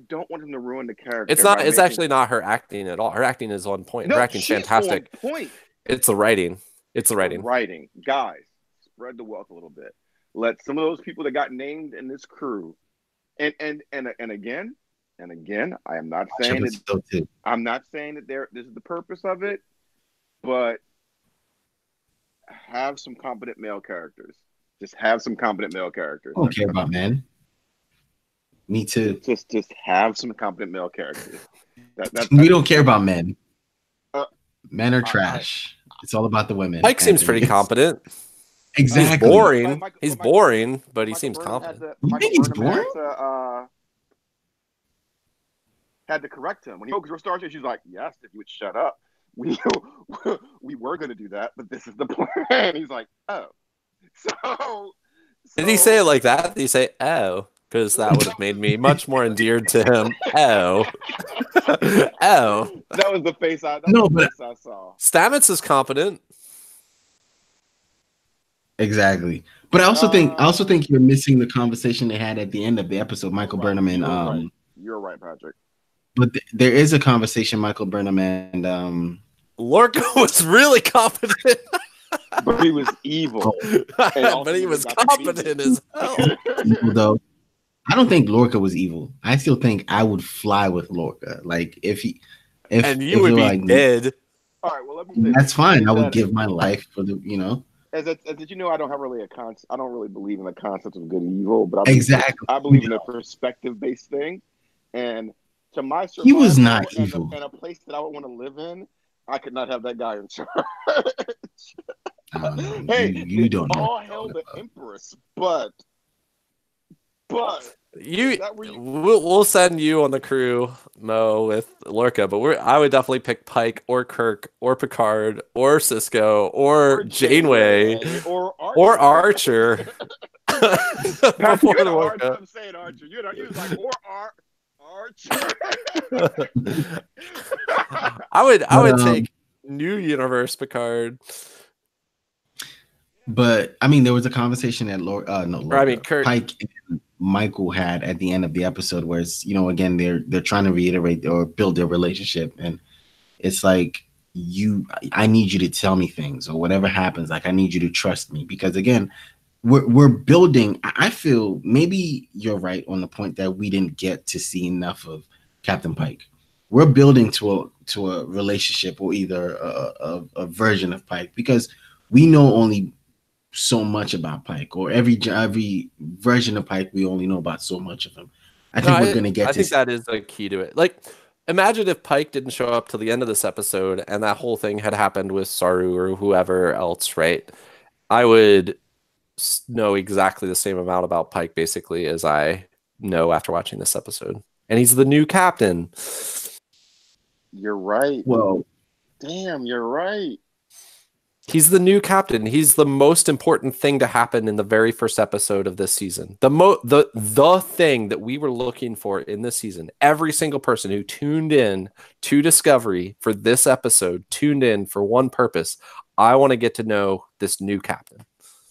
don't want him to ruin the character. It's actually not her acting at all. Her acting is on point. Her acting's fantastic. On point. It's the writing. Writing, guys, spread the wealth a little bit. Let some of those people that got named in this crew, and again, I am not saying that. I'm not saying that this is the purpose of it, but have some competent male characters. Just have some competent male characters. I don't care about men. Me too. Just have some competent male characters. We don't care about men. Men are trash. It's all about the women. Mike seems pretty competent. Exactly. He's boring, but he seems competent. You think he's boring? had to correct him when he spoke Star Trek. She's like, "Yes, if you would shut up, we we were going to do that, but this is the plan." He's like, "Oh, so." Did he say it like that? Did he say "oh"? Because that would have made me much more endeared to him. Oh, oh. That was the face I. I saw. Stamets is competent. Exactly. But I also think you're missing the conversation they had at the end of the episode, Michael Burnham and You're right, Patrick. But there is a conversation Michael Burnham and Lorca was really competent. But he was evil. But he was competent as hell. Though I don't think Lorca was evil. I still think I would fly with Lorca. Like if you would be like, dead. All right, well let me say that's fine. I would give my life for the As you know, I don't really believe in the concept of good and evil, but I believe in a perspective-based thing. And to my survival, he was not evil. In a place that I would want to live in, I could not have that guy in charge. Hey, you don't know. All hell the Empress, but we'll send you on the crew, Mo, with Lorca, but I would definitely pick Pike or Kirk or Picard or Cisco or Janeway or Archer. Patrick, you're the hard time saying Archer. You're like Archer. I would take New Universe Picard. But I mean, there was a conversation that Kurt. Pike and Michael had at the end of the episode, where it's again they're trying to reiterate or build their relationship, and it's like I need you to tell me things, or whatever happens, like I need you to trust me, because again we're building. I feel maybe you're right on the point that we didn't get to see enough of Captain Pike. We're building to a relationship, or either a version of Pike, because we know only so much about Pike, or every version of Pike we only know about so much of him. I think that is a key to it. Like, imagine if Pike didn't show up till the end of this episode and that whole thing had happened with Saru or whoever else, right? I would know exactly the same amount about Pike basically as I know after watching this episode. And he's the new captain. You're right. Well, damn, you're right. He's the new captain. He's the most important thing to happen in the very first episode of this season. The thing that we were looking for in this season. Every single person who tuned in to Discovery for this episode tuned in for one purpose. I want to get to know this new captain.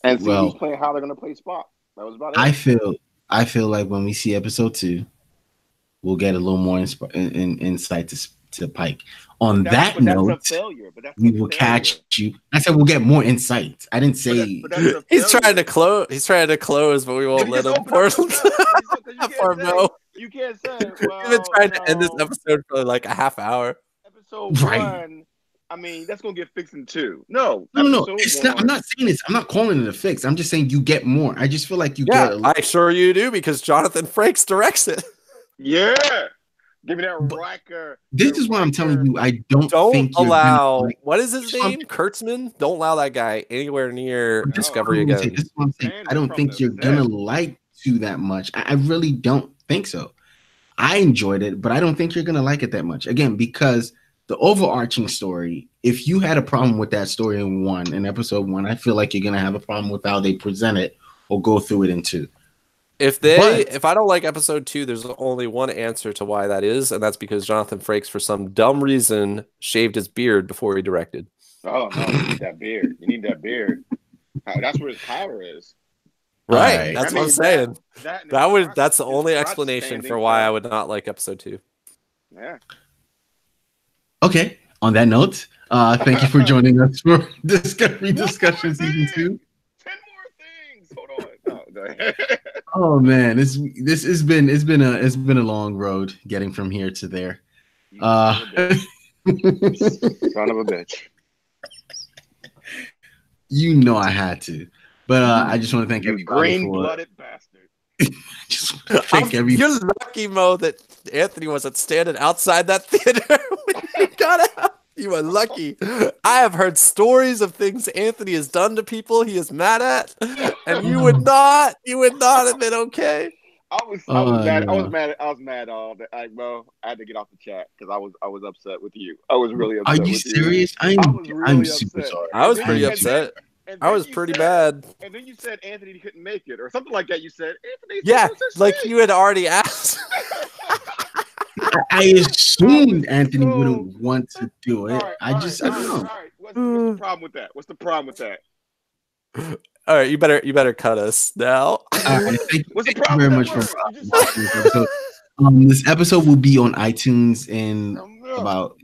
And see how they're going to play Spock. That was about it. I feel like when we see episode 2, we'll get a little more insight to Pike. On that note, we will catch you. I said we'll get more insight. I didn't say he's trying to close. He's trying to close, but we won't let him. You can't say. We've been trying to end this episode for like a half hour. Episode 1. I mean, that's gonna get fixed in 2. No. It's not. I'm not saying this. I'm not calling it a fix. I'm just saying you get more. I just feel like you get. I sure you do, because Jonathan Frakes directs it. Yeah. Give me that Riker. This is why I'm telling you, I don't think allow. What is his name? Kurtzman. Don't allow that guy anywhere near Discovery again. This is what I'm saying. I don't think you're gonna like 2 that much. I really don't think so. I enjoyed it, but I don't think you're gonna like it that much. Again, because the overarching story. If you had a problem with that story in episode 1, I feel like you're gonna have a problem with how they present it or go through it in 2. If I don't like episode 2, there's only one answer to why that is, and that's because Jonathan Frakes, for some dumb reason, shaved his beard before he directed. Oh no, you need that beard. You need that beard. That's where his power is. Right. That's what I'm saying. That's the only explanation for why I would not like episode 2. Yeah. Okay. On that note, thank you for joining us for Discovery Discussion Season 2. 10 more things. Hold on. No, go ahead. Oh man, this has been a long road getting from here to there. Son of a bitch. You know I had to, but I just want to thank everybody. Green-blooded bastard. You're lucky, Mo, that Anthony wasn't standing outside that theater when you got out. You are lucky. I have heard stories of things Anthony has done to people he is mad at, and you would not have been okay. I was mad. No. I was mad all day. Like, Mo, I had to get off the chat because I was upset with you. I was really upset. Are you serious? I'm super sorry. I was pretty upset. I was pretty bad. And then you said Anthony couldn't make it, or something like that. You said Anthony. Yeah, like you had already asked. I assumed Anthony wouldn't want to do it. I don't know. All right. What's the problem with that? What's the problem with that? All right, you better cut us now. All right, thank you very much for watching this episode. This episode will be on iTunes in about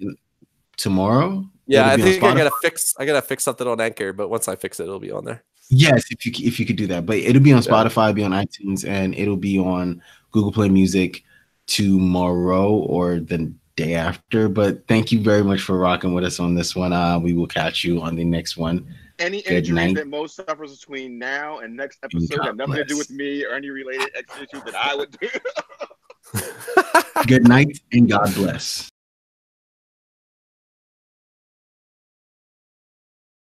tomorrow. Yeah, I think I gotta fix something on Anchor, but once I fix it, it'll be on there. Yes, if you could do that. But it'll be on Spotify, be on iTunes, and it'll be on Google Play Music tomorrow or the day after. But thank you very much for rocking with us on this one. We will catch you on the next one. Any injuries that Mo suffers between now and next episode have nothing to do with me or any related issues that I would do. Good night and God bless.